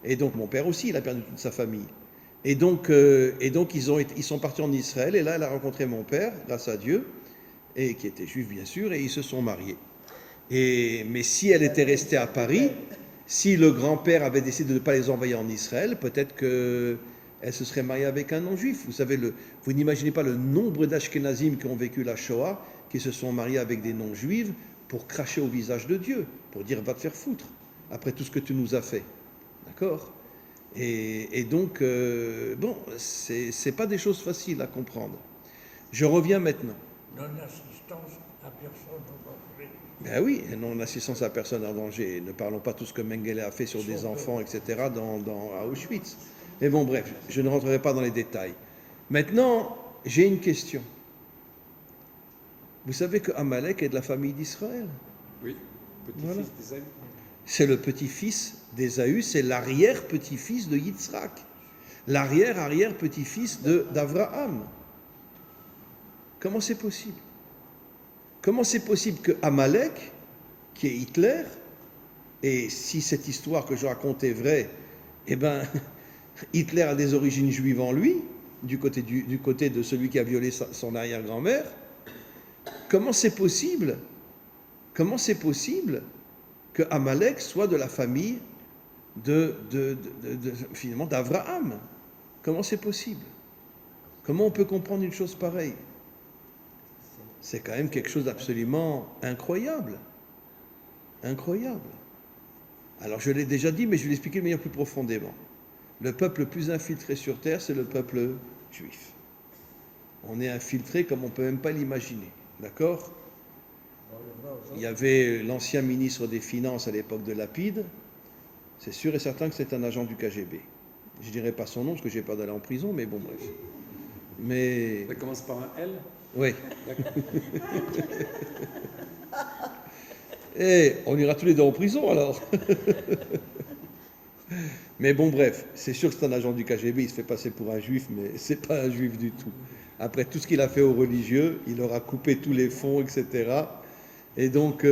Et donc mon père aussi, il a perdu toute sa famille. Et donc ils sont partis en Israël, et là elle a rencontré mon père, grâce à Dieu, et qui était juif bien sûr, et ils se sont mariés. Mais si elle était restée à Paris, si le grand-père avait décidé de ne pas les envoyer en Israël, peut-être qu'elle se serait mariée avec un non-juif. Vous savez, vous n'imaginez pas le nombre d'Ashkénazim qui ont vécu la Shoah, qui se sont mariés avec des non-juifs pour cracher au visage de Dieu, pour dire va te faire foutre, après tout ce que tu nous as fait. D'accord ? Et donc, bon, c'est pas des choses faciles à comprendre. Je reviens maintenant. Non-assistance à personne en danger. Ben oui, non-assistance à personne en danger. Ne parlons pas tout ce que Mengele a fait sur des enfants, etc., à Auschwitz. Mais bon, bref, je ne rentrerai pas dans les détails. Maintenant, j'ai une question. Vous savez que Amalek est de la famille d'Israël. Oui, petit-fils Voilà. d'Ésaü. C'est le petit-fils d'Ésaü, c'est l'arrière-petit-fils de Yitzhak, l'arrière-arrière-petit-fils d'Abraham. Comment c'est possible? Comment c'est possible que Amalek, qui est Hitler, et si cette histoire que je raconte est vraie, eh bien, Hitler a des origines juives en lui, du côté de celui qui a violé son arrière-grand-mère. Comment c'est possible que Amalek soit de la famille finalement d'Abraham? Comment c'est possible? Comment on peut comprendre une chose pareille? C'est quand même quelque chose d'absolument incroyable. Incroyable. Alors je l'ai déjà dit, mais je vais l'expliquer de manière plus profondément. Le peuple le plus infiltré sur terre, c'est le peuple juif. On est infiltré comme on ne peut même pas l'imaginer. D'accord? Il y avait l'ancien ministre des Finances à l'époque de Lapide. C'est sûr et certain que c'est un agent du KGB. Je ne dirai pas son nom parce que j'ai peur d'aller en prison, mais bon, bref. Mais... Ça commence par un L. Oui. Et on ira tous les deux en prison alors. Mais bon, bref, c'est sûr que c'est un agent du KGB, il se fait passer pour un juif, mais c'est pas un juif du tout. Après tout ce qu'il a fait aux religieux, il leur a coupé tous les fonds, etc. Et donc,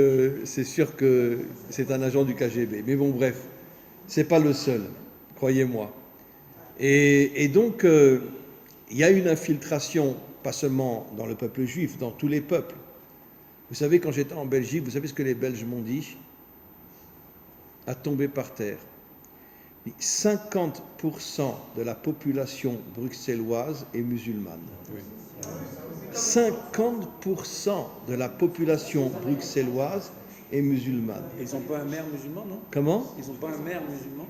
c'est sûr que c'est un agent du KGB. Mais bon, bref, c'est pas le seul, croyez-moi. Et donc, il y a une infiltration, pas seulement dans le peuple juif, dans tous les peuples. Vous savez, quand j'étais en Belgique, vous savez ce que les Belges m'ont dit? À tomber par terre. 50% de la population bruxelloise est musulmane. Oui. 50% de la population bruxelloise est musulmane. Ils n'ont pas un maire musulman, non? Comment? Ils n'ont pas un maire musulman?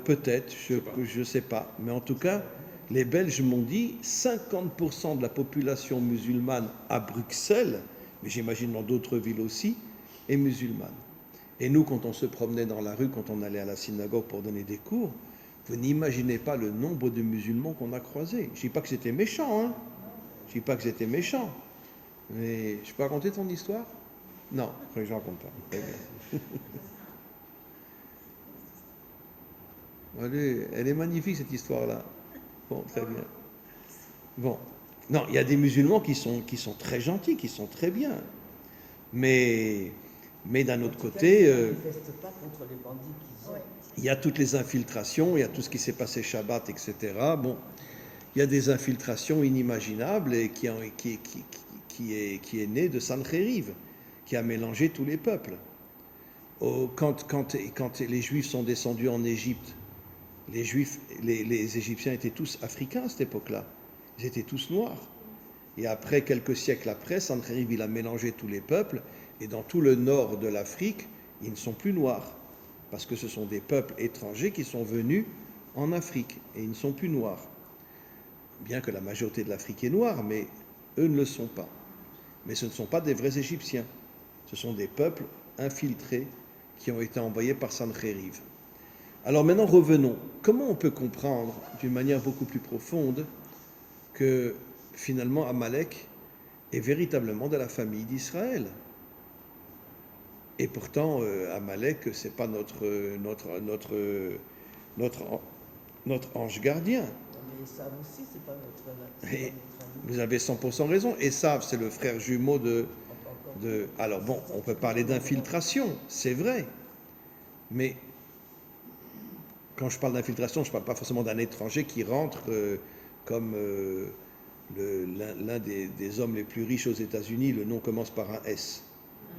Peut-être, je ne sais pas. Mais en tout cas, les Belges m'ont dit 50% de la population musulmane à Bruxelles, mais j'imagine dans d'autres villes aussi, est musulmane. Et nous, quand on se promenait dans la rue, quand on allait à la synagogue pour donner des cours, vous n'imaginez pas le nombre de musulmans qu'on a croisés. Je ne dis pas que c'était méchant, hein. Je ne dis pas que c'était méchant. Mais je peux raconter ton histoire? Non, je ne raconte pas. Très bien. Allez, elle est magnifique cette histoire-là. Bon, très bien. Bon. Non, il y a des musulmans qui sont très gentils, qui sont très bien. Mais d'un autre côté, Ils ne manifestent pas contre les bandits qu'ils ont. il y a toutes les infiltrations, il y a tout ce qui s'est passé Shabbat, etc. Bon, il y a des infiltrations inimaginables et qui est né de Sancheriv, qui a mélangé tous les peuples. Quand les Juifs sont descendus en Égypte, les Égyptiens étaient tous africains à cette époque-là. Ils étaient tous noirs. Et après, quelques siècles après, Sancheriv, il a mélangé tous les peuples. Et dans tout le nord de l'Afrique, ils ne sont plus noirs. Parce que ce sont des peuples étrangers qui sont venus en Afrique. Et ils ne sont plus noirs. Bien que la majorité de l'Afrique est noire, mais eux ne le sont pas. Mais ce ne sont pas des vrais Égyptiens. Ce sont des peuples infiltrés qui ont été envoyés par Sanchériv. Alors maintenant, revenons. Comment on peut comprendre d'une manière beaucoup plus profonde que finalement Amalek est véritablement de la famille d'Israël? Et pourtant, Amalek, ce n'est pas notre ange gardien. Mais Esav aussi, c'est pas notre Et ami. vous avez 100% raison. Esav, c'est le frère jumeau de... Alors bon, on peut parler d'infiltration, c'est vrai. Mais quand je parle d'infiltration, je ne parle pas forcément d'un étranger qui rentre comme l'un des hommes les plus riches aux États-Unis. Le nom commence par un S.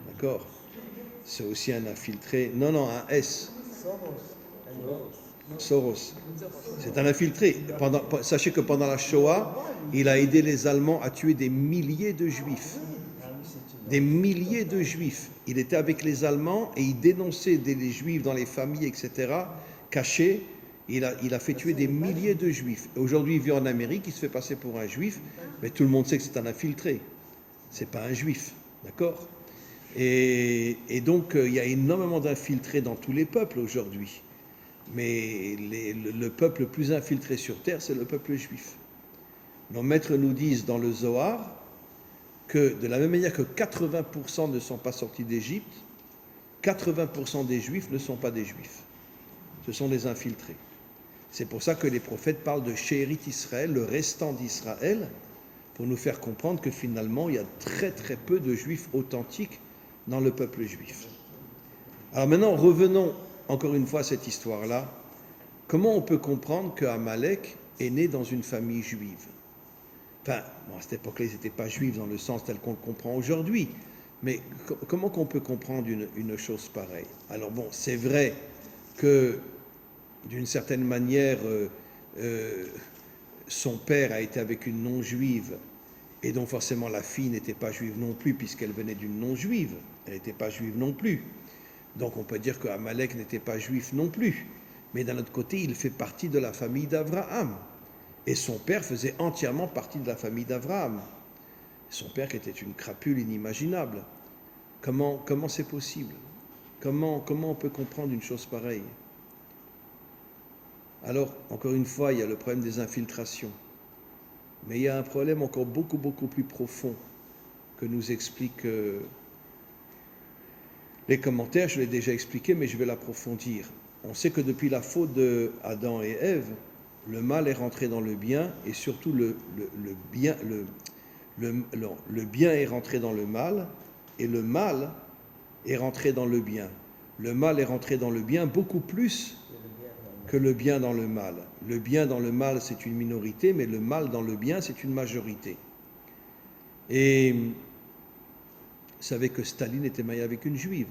D'accord? C'est aussi un infiltré. Non, un S. Soros. C'est un infiltré. Sachez que pendant la Shoah, il a aidé les Allemands à tuer des milliers de Juifs. Des milliers de Juifs. Il était avec les Allemands et il dénonçait les Juifs dans les familles, etc., cachés. Il a fait tuer des milliers de Juifs. Aujourd'hui, il vit en Amérique, il se fait passer pour un Juif, mais tout le monde sait que c'est un infiltré. C'est pas un Juif, d'accord? Et donc, il y a énormément d'infiltrés dans tous les peuples aujourd'hui. Mais le peuple le plus infiltré sur terre, c'est le peuple juif. Nos maîtres nous disent dans le Zohar que de la même manière que 80% ne sont pas sortis d'Égypte, 80% des juifs ne sont pas des juifs. Ce sont des infiltrés. C'est pour ça que les prophètes parlent de Shérit Israël, le restant d'Israël, pour nous faire comprendre que finalement, il y a très très peu de juifs authentiques dans le peuple juif. Alors maintenant, revenons encore une fois à cette histoire-là. Comment on peut comprendre qu'Amalek est né dans une famille juive? Enfin, bon, à cette époque-là, ils n'étaient pas juifs dans le sens tel qu'on le comprend aujourd'hui. Mais comment qu'on peut comprendre une chose pareille? Alors bon, c'est vrai que d'une certaine manière, son père a été avec une non-juive, et donc forcément la fille n'était pas juive non plus, puisqu'elle venait d'une non-juive. Elle n'était pas juive non plus. Donc on peut dire qu'Amalek n'était pas juif non plus. Mais d'un autre côté, il fait partie de la famille d'Abraham. Et son père faisait entièrement partie de la famille d'Abraham. Son père qui était une crapule inimaginable. Comment c'est possible? Comment on peut comprendre une chose pareille? Alors, encore une fois, il y a le problème des infiltrations. Mais il y a un problème encore beaucoup plus profond que nous expliquent les commentaires. Je l'ai déjà expliqué, mais je vais l'approfondir. On sait que depuis la faute de Adam et Ève, le mal est rentré dans le bien, et surtout le bien est rentré dans le mal, et le mal est rentré dans le bien. Le mal est rentré dans le bien beaucoup plus que le bien dans le mal. Le bien dans le mal, c'est une minorité, mais le mal dans le bien, c'est une majorité. Et vous savez que Staline était marié avec une juive.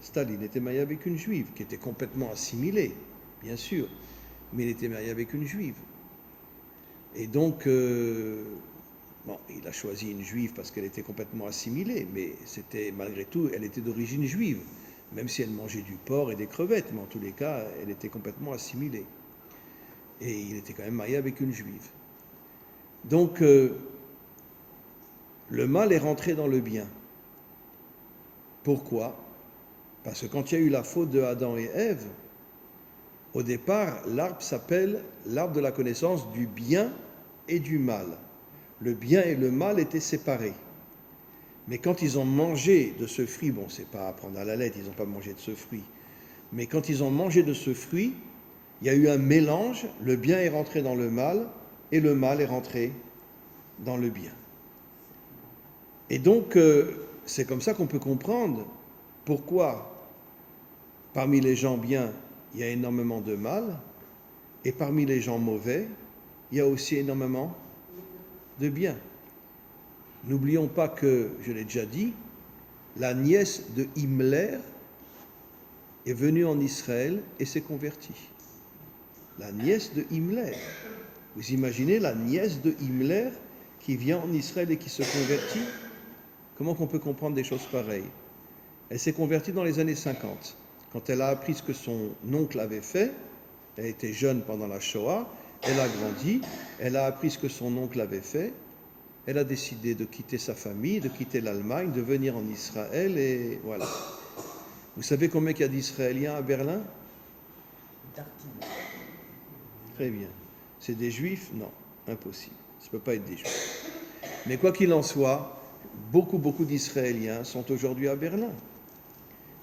Staline était marié avec une juive, qui était complètement assimilée, bien sûr, mais il était marié avec une juive. Et donc, il a choisi une juive parce qu'elle était complètement assimilée, mais c'était, malgré tout, elle était d'origine juive, même si elle mangeait du porc et des crevettes, mais en tous les cas, elle était complètement assimilée. Et il était quand même marié avec une juive. Donc, le mal est rentré dans le bien. Pourquoi? Parce que quand il y a eu la faute de Adam et Ève, au départ, l'arbre s'appelle l'arbre de la connaissance du bien et du mal. Le bien et le mal étaient séparés. Mais quand ils ont mangé de ce fruit, bon, c'est pas à prendre à la lettre, ils n'ont pas mangé de ce fruit, mais quand ils ont mangé de ce fruit, il y a eu un mélange, le bien est rentré dans le mal, et le mal est rentré dans le bien. Et donc, c'est comme ça qu'on peut comprendre pourquoi, parmi les gens bien, il y a énormément de mal, et parmi les gens mauvais, il y a aussi énormément de bien. N'oublions pas que, je l'ai déjà dit, la nièce de Himmler est venue en Israël et s'est convertie. La nièce de Himmler. Vous imaginez la nièce de Himmler qui vient en Israël et qui se convertit? Comment qu'on peut comprendre des choses pareilles? Elle s'est convertie dans les années 50. Quand elle a appris ce que son oncle avait fait, elle était jeune pendant la Shoah, elle a grandi, elle a appris ce que son oncle avait fait, elle a décidé de quitter sa famille, de quitter l'Allemagne, de venir en Israël, et voilà. Vous savez combien il y a d'Israéliens à Berlin? Tartine. Très bien. C'est des Juifs? Non, impossible. Ça ne peut pas être des Juifs. Mais quoi qu'il en soit, beaucoup d'Israéliens sont aujourd'hui à Berlin.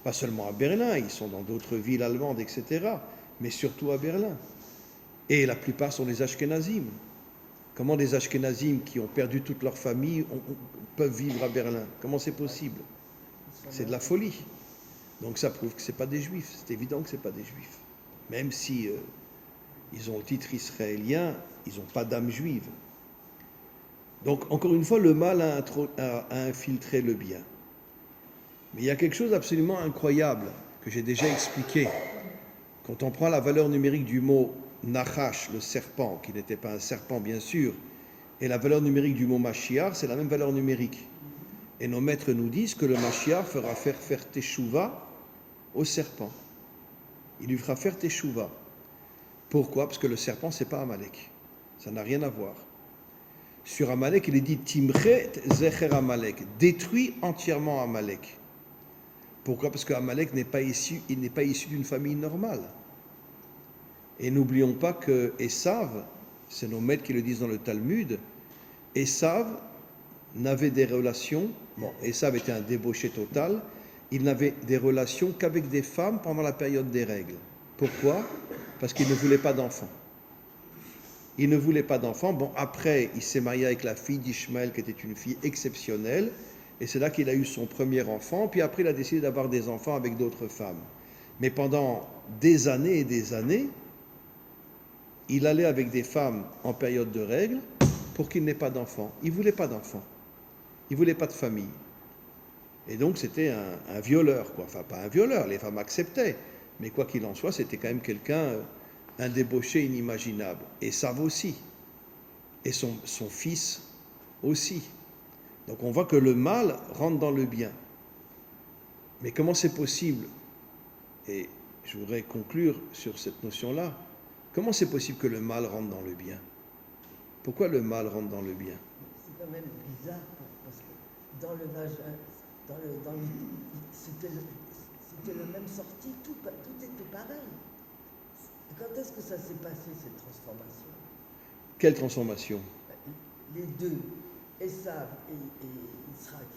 Pas seulement à Berlin, ils sont dans d'autres villes allemandes, etc., mais surtout à Berlin. Et la plupart sont des Ashkénazim. Comment des Ashkénazim qui ont perdu toute leur famille peuvent vivre à Berlin? Comment c'est possible? C'est de la folie. Donc ça prouve que ce n'est pas des Juifs. C'est évident que ce n'est pas des Juifs. Même si ils ont le titre israélien, ils n'ont pas d'âme juive. Donc encore une fois, le mal a infiltré le bien. Mais il y a quelque chose d'absolument incroyable que j'ai déjà expliqué. Quand on prend la valeur numérique du mot Nachash, le serpent, qui n'était pas un serpent bien sûr, et la valeur numérique du mot Mashiach, c'est la même valeur numérique. Et nos maîtres nous disent que le Mashiach fera faire teshuva au serpent. Il lui fera faire teshuva. Pourquoi? Parce que le serpent, c'est pas Amalek. Ça n'a rien à voir. Sur Amalek, il est dit Timchet Zecher Amalek, détruit entièrement Amalek. Pourquoi? Parce qu'Amalek n'est pas issu d'une famille normale. Et n'oublions pas que Esav, c'est nos maîtres qui le disent dans le Talmud, Esav n'avait des relations, Esav était un débauché total, il n'avait des relations qu'avec des femmes pendant la période des règles. Pourquoi? Parce qu'il ne voulait pas d'enfants. Il ne voulait pas d'enfants. Bon, après, il s'est marié avec la fille d'Ishmaël, qui était une fille exceptionnelle, et c'est là qu'il a eu son premier enfant, puis après, il a décidé d'avoir des enfants avec d'autres femmes. Mais pendant des années et des années, il allait avec des femmes en période de règles pour qu'il n'ait pas d'enfants. Il ne voulait pas d'enfants. Il ne voulait pas de famille. Et donc, c'était un violeur, quoi. Enfin, pas un violeur, les femmes acceptaient. Mais quoi qu'il en soit, c'était quand même quelqu'un, un débauché inimaginable. Et Sav aussi. Et son fils aussi. Donc, on voit que le mal rentre dans le bien. Mais comment c'est possible? Et je voudrais conclure sur cette notion-là. Comment c'est possible que le mal rentre dans le bien? Pourquoi le mal rentre dans le bien? C'est quand même bizarre, parce que dans le vagin, c'était le même sorti, tout était pareil. Quand est-ce que ça s'est passé, cette transformation? Quelle transformation? Les deux, Esav et Yitzhak,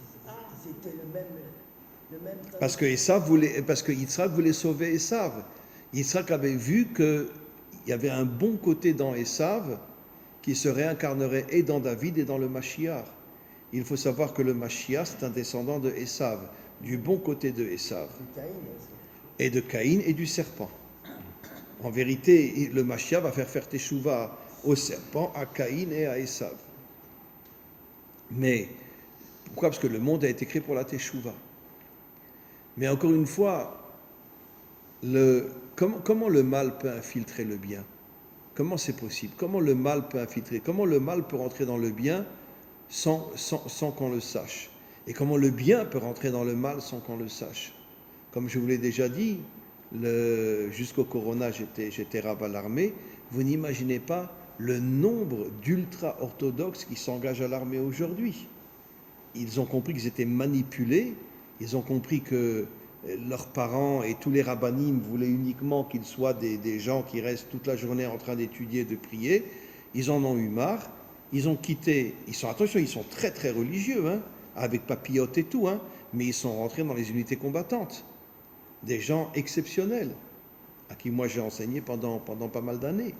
c'était le même temps. Parce que Yitzhak voulait sauver Esav. Yitzhak avait vu qu'il y avait un bon côté dans Esav qui se réincarnerait et dans David et dans le Mashiach. Il faut savoir que le Mashiach, c'est un descendant de Esav, du bon côté de Esav. Et de Caïn et du serpent. En vérité, le Mashiach va faire teshuva au serpent, à Caïn et à Esav. Mais pourquoi? Parce que le monde a été créé pour la teshuva. Mais encore une fois, comment le mal peut infiltrer le bien? Comment c'est possible? Comment le mal peut infiltrer? Comment le mal peut rentrer dans le bien sans qu'on le sache? Et comment le bien peut rentrer dans le mal sans qu'on le sache? Comme je vous l'ai déjà dit, jusqu'au Corona, j'étais rabbin à l'armée. Vous n'imaginez pas le nombre d'ultra-orthodoxes qui s'engagent à l'armée aujourd'hui. Ils ont compris qu'ils étaient manipulés, ils ont compris que leurs parents et tous les rabbinim voulaient uniquement qu'ils soient des gens qui restent toute la journée en train d'étudier, de prier. Ils en ont eu marre, ils ont quitté, ils sont très très religieux, hein, avec papillotes et tout, hein, mais ils sont rentrés dans les unités combattantes. Des gens exceptionnels, à qui moi j'ai enseigné pendant pas mal d'années.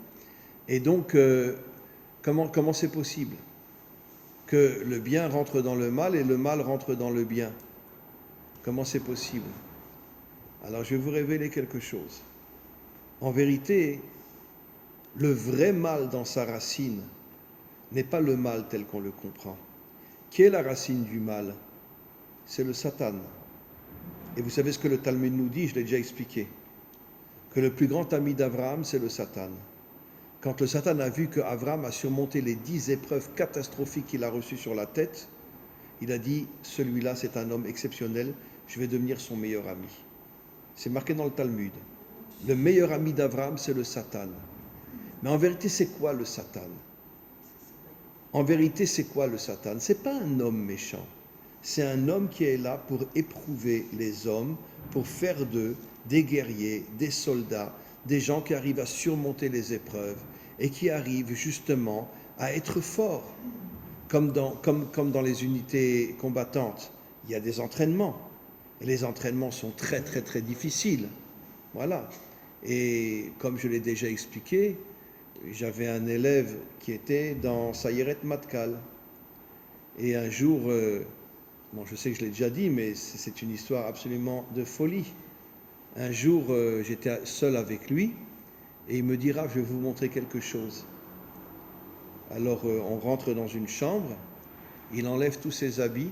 Et donc, comment c'est possible que le bien rentre dans le mal et le mal rentre dans le bien? Comment c'est possible? Alors je vais vous révéler quelque chose. En vérité, le vrai mal dans sa racine n'est pas le mal tel qu'on le comprend. Qui est la racine du mal? C'est le Satan. Et vous savez ce que le Talmud nous dit, je l'ai déjà expliqué, que le plus grand ami d'Abraham, c'est le Satan. Quand le Satan a vu qu'Abraham a surmonté les 10 épreuves catastrophiques qu'il a reçues sur la tête, il a dit, celui-là c'est un homme exceptionnel, je vais devenir son meilleur ami. C'est marqué dans le Talmud. Le meilleur ami d'Abraham, c'est le Satan. Mais en vérité, c'est quoi le Satan? En vérité, c'est quoi le Satan? C'est pas un homme méchant. C'est un homme qui est là pour éprouver les hommes, pour faire d'eux des guerriers, des soldats, des gens qui arrivent à surmonter les épreuves et qui arrivent justement à être forts. Comme dans les unités combattantes, il y a des entraînements. Et les entraînements sont très très très difficiles. Voilà. Et comme je l'ai déjà expliqué, j'avais un élève qui était dans Sayeret Matkal. Et un jour, bon, je sais que je l'ai déjà dit, mais c'est une histoire absolument de folie. Un jour, j'étais seul avec lui et il me dira, je vais vous montrer quelque chose. Alors, on rentre dans une chambre, il enlève tous ses habits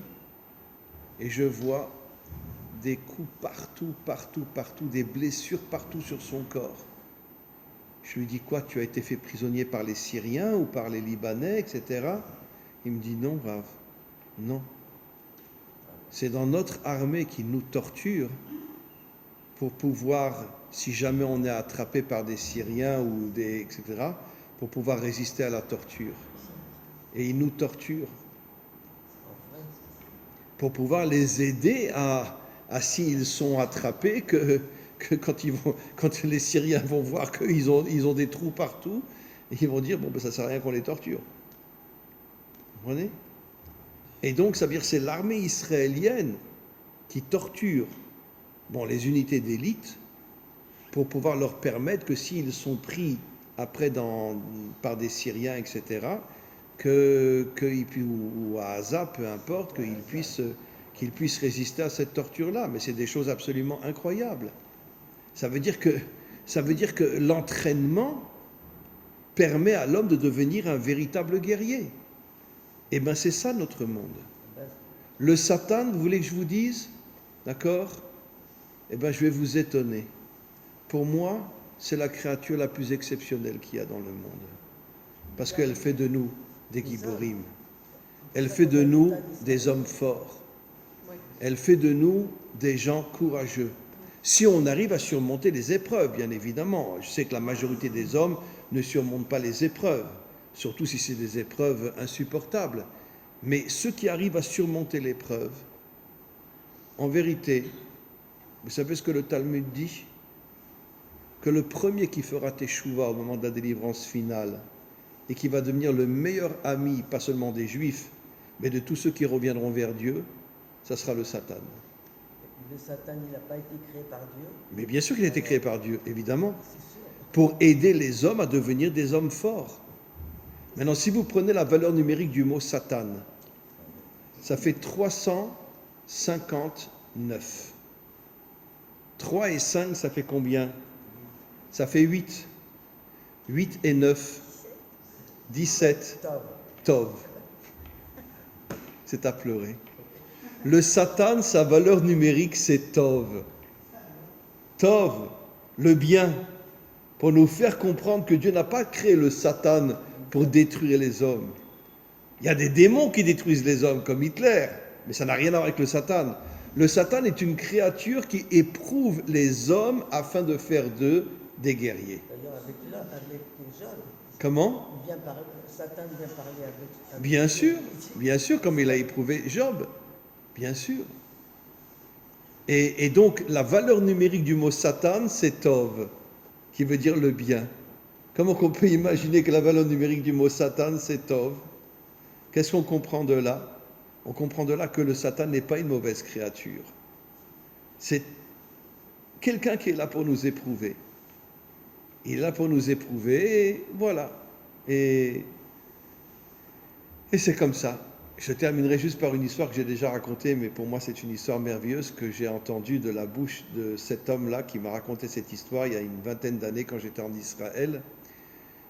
et je vois des coups partout, des blessures partout sur son corps. Je lui dis, quoi, tu as été fait prisonnier par les Syriens ou par les Libanais, etc. Il me dit, non, Rav, non. C'est dans notre armée qui nous torture pour pouvoir, si jamais on est attrapé par des Syriens ou des, etc., pour pouvoir résister à la torture. Et ils nous torturent pour pouvoir les aider à s'ils sont attrapés, que quand les Syriens vont voir qu'ils ont des trous partout, ils vont dire, bon, ben, ça ne sert à rien qu'on les torture. Vous comprenez? Et donc, ça veut dire que c'est l'armée israélienne qui torture, bon, les unités d'élite pour pouvoir leur permettre que s'ils sont pris après par des Syriens, etc., ou à Gaza, peu importe, qu'ils puissent résister à cette torture-là. Mais c'est des choses absolument incroyables. Ça veut dire que l'entraînement permet à l'homme de devenir un véritable guerrier. Eh bien, c'est ça notre monde. Le Satan, vous voulez que je vous dise? D'accord? Eh bien, je vais vous étonner. Pour moi, c'est la créature la plus exceptionnelle qu'il y a dans le monde. Parce qu'elle fait de nous des Giborim. Elle fait de nous des hommes forts. Elle fait de nous des gens courageux. Si on arrive à surmonter les épreuves, bien évidemment. Je sais que la majorité des hommes ne surmontent pas les épreuves, surtout si c'est des épreuves insupportables. Mais ceux qui arrivent à surmonter l'épreuve, en vérité, vous savez ce que le Talmud dit? Que le premier qui fera teshuva au moment de la délivrance finale et qui va devenir le meilleur ami, pas seulement des Juifs, mais de tous ceux qui reviendront vers Dieu, ça sera le Satan. Le Satan, il n'a pas été créé par Dieu. Mais bien sûr qu'il a été créé par Dieu, évidemment, pour aider les hommes à devenir des hommes forts. Maintenant, si vous prenez la valeur numérique du mot Satan, ça fait 359. 3 et 5, ça fait combien? Ça fait 8. 8 et 9, 17. Tov. C'est à pleurer. Le Satan, sa valeur numérique, c'est Tov. Tov, le bien, pour nous faire comprendre que Dieu n'a pas créé le Satan pour détruire les hommes. Il y a des démons qui détruisent les hommes, comme Hitler, mais ça n'a rien à voir avec le Satan. Le Satan est une créature qui éprouve les hommes afin de faire d'eux des guerriers. D'ailleurs, avec Job. Comment? Satan vient parler avec Bien sûr, comme il a éprouvé Job. Bien sûr. Et donc, la valeur numérique du mot Satan, c'est Tov, qui veut dire le bien. Comment on peut imaginer que la valeur numérique du mot Satan, c'est Tov? Qu'est-ce qu'on comprend de là? On comprend de là que le Satan n'est pas une mauvaise créature. C'est quelqu'un qui est là pour nous éprouver. Il est là pour nous éprouver, et voilà. Et c'est comme ça. Je terminerai juste par une histoire que j'ai déjà racontée, mais pour moi c'est une histoire merveilleuse que j'ai entendue de la bouche de cet homme-là qui m'a raconté cette histoire il y a une vingtaine d'années quand j'étais en Israël.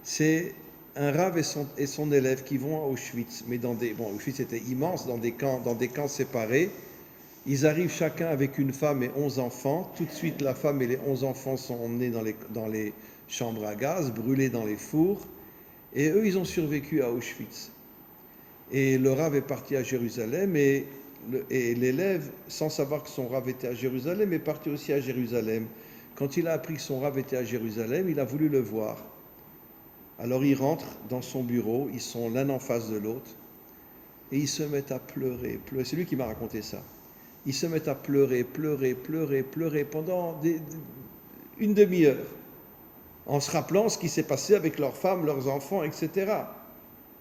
C'est un Rav et son élève qui vont à Auschwitz, mais Auschwitz était immense, dans des camps séparés. Ils arrivent chacun avec une femme et 11 enfants. Tout de suite, la femme et les 11 enfants sont emmenés dans les chambres à gaz, brûlés dans les fours. Et eux, ils ont survécu à Auschwitz. Et le Rav est parti à Jérusalem et l'élève, sans savoir que son Rav était à Jérusalem, est parti aussi à Jérusalem. Quand il a appris que son Rav était à Jérusalem, il a voulu le voir. Alors il rentre dans son bureau, ils sont l'un en face de l'autre, et ils se mettent à pleurer. C'est lui qui m'a raconté ça. Ils se mettent à pleurer pendant une demi-heure, en se rappelant ce qui s'est passé avec leurs femmes, leurs enfants, etc.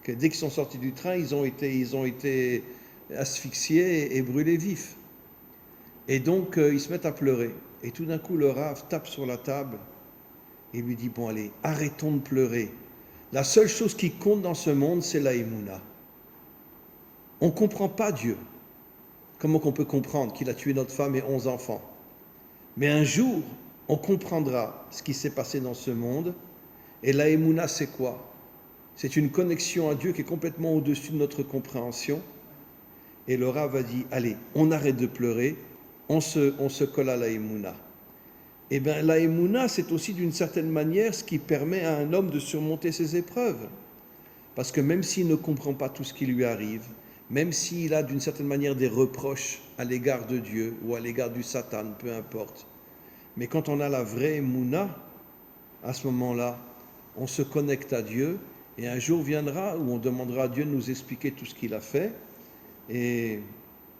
Que dès qu'ils sont sortis du train, ils ont été asphyxiés et brûlés vifs. Et donc, ils se mettent à pleurer. Et tout d'un coup, le Rav tape sur la table et lui dit, bon allez, arrêtons de pleurer. La seule chose qui compte dans ce monde, c'est la Emouna. On ne comprend pas Dieu. Comment qu'on peut comprendre qu'il a tué notre femme et 11 enfants? Mais un jour, on comprendra ce qui s'est passé dans ce monde. Et la Emouna, c'est quoi? C'est une connexion à Dieu qui est complètement au-dessus de notre compréhension. Et le Rav a dit, allez, on arrête de pleurer, on se colle à la Emouna. Eh bien, la Emouna, c'est aussi d'une certaine manière ce qui permet à un homme de surmonter ses épreuves. Parce que même s'il ne comprend pas tout ce qui lui arrive, même s'il a d'une certaine manière des reproches à l'égard de Dieu ou à l'égard du Satan, peu importe, mais quand on a la vraie Emouna, à ce moment-là, on se connecte à Dieu et un jour viendra où on demandera à Dieu de nous expliquer tout ce qu'il a fait et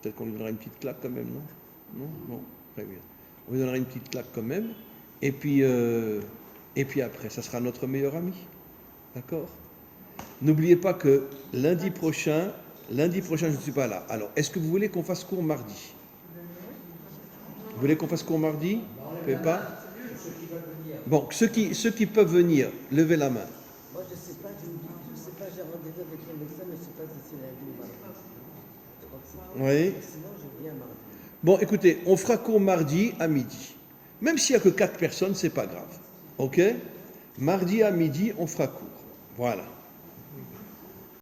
peut-être qu'on lui donnera une petite claque quand même, non? Non? Bon, très bien. On lui donnera une petite claque quand même et puis après, ça sera notre meilleur ami. D'accord? N'oubliez pas que lundi prochain, je ne suis pas là. Alors, est-ce que vous voulez qu'on fasse cours mardi? Vous voulez qu'on fasse cours mardi? Vous ne pouvez pas? Bon, ceux qui peuvent venir, levez la main. Moi, je ne sais pas, j'ai rendez-vous avec le médecin, mais je ne sais pas si c'est lundi ou mardi. Oui. Sinon, je viens mardi. Bon, écoutez, on fera cours mardi à midi. Même s'il n'y a que 4 personnes, c'est pas grave. OK? Mardi à midi, on fera cours. Voilà.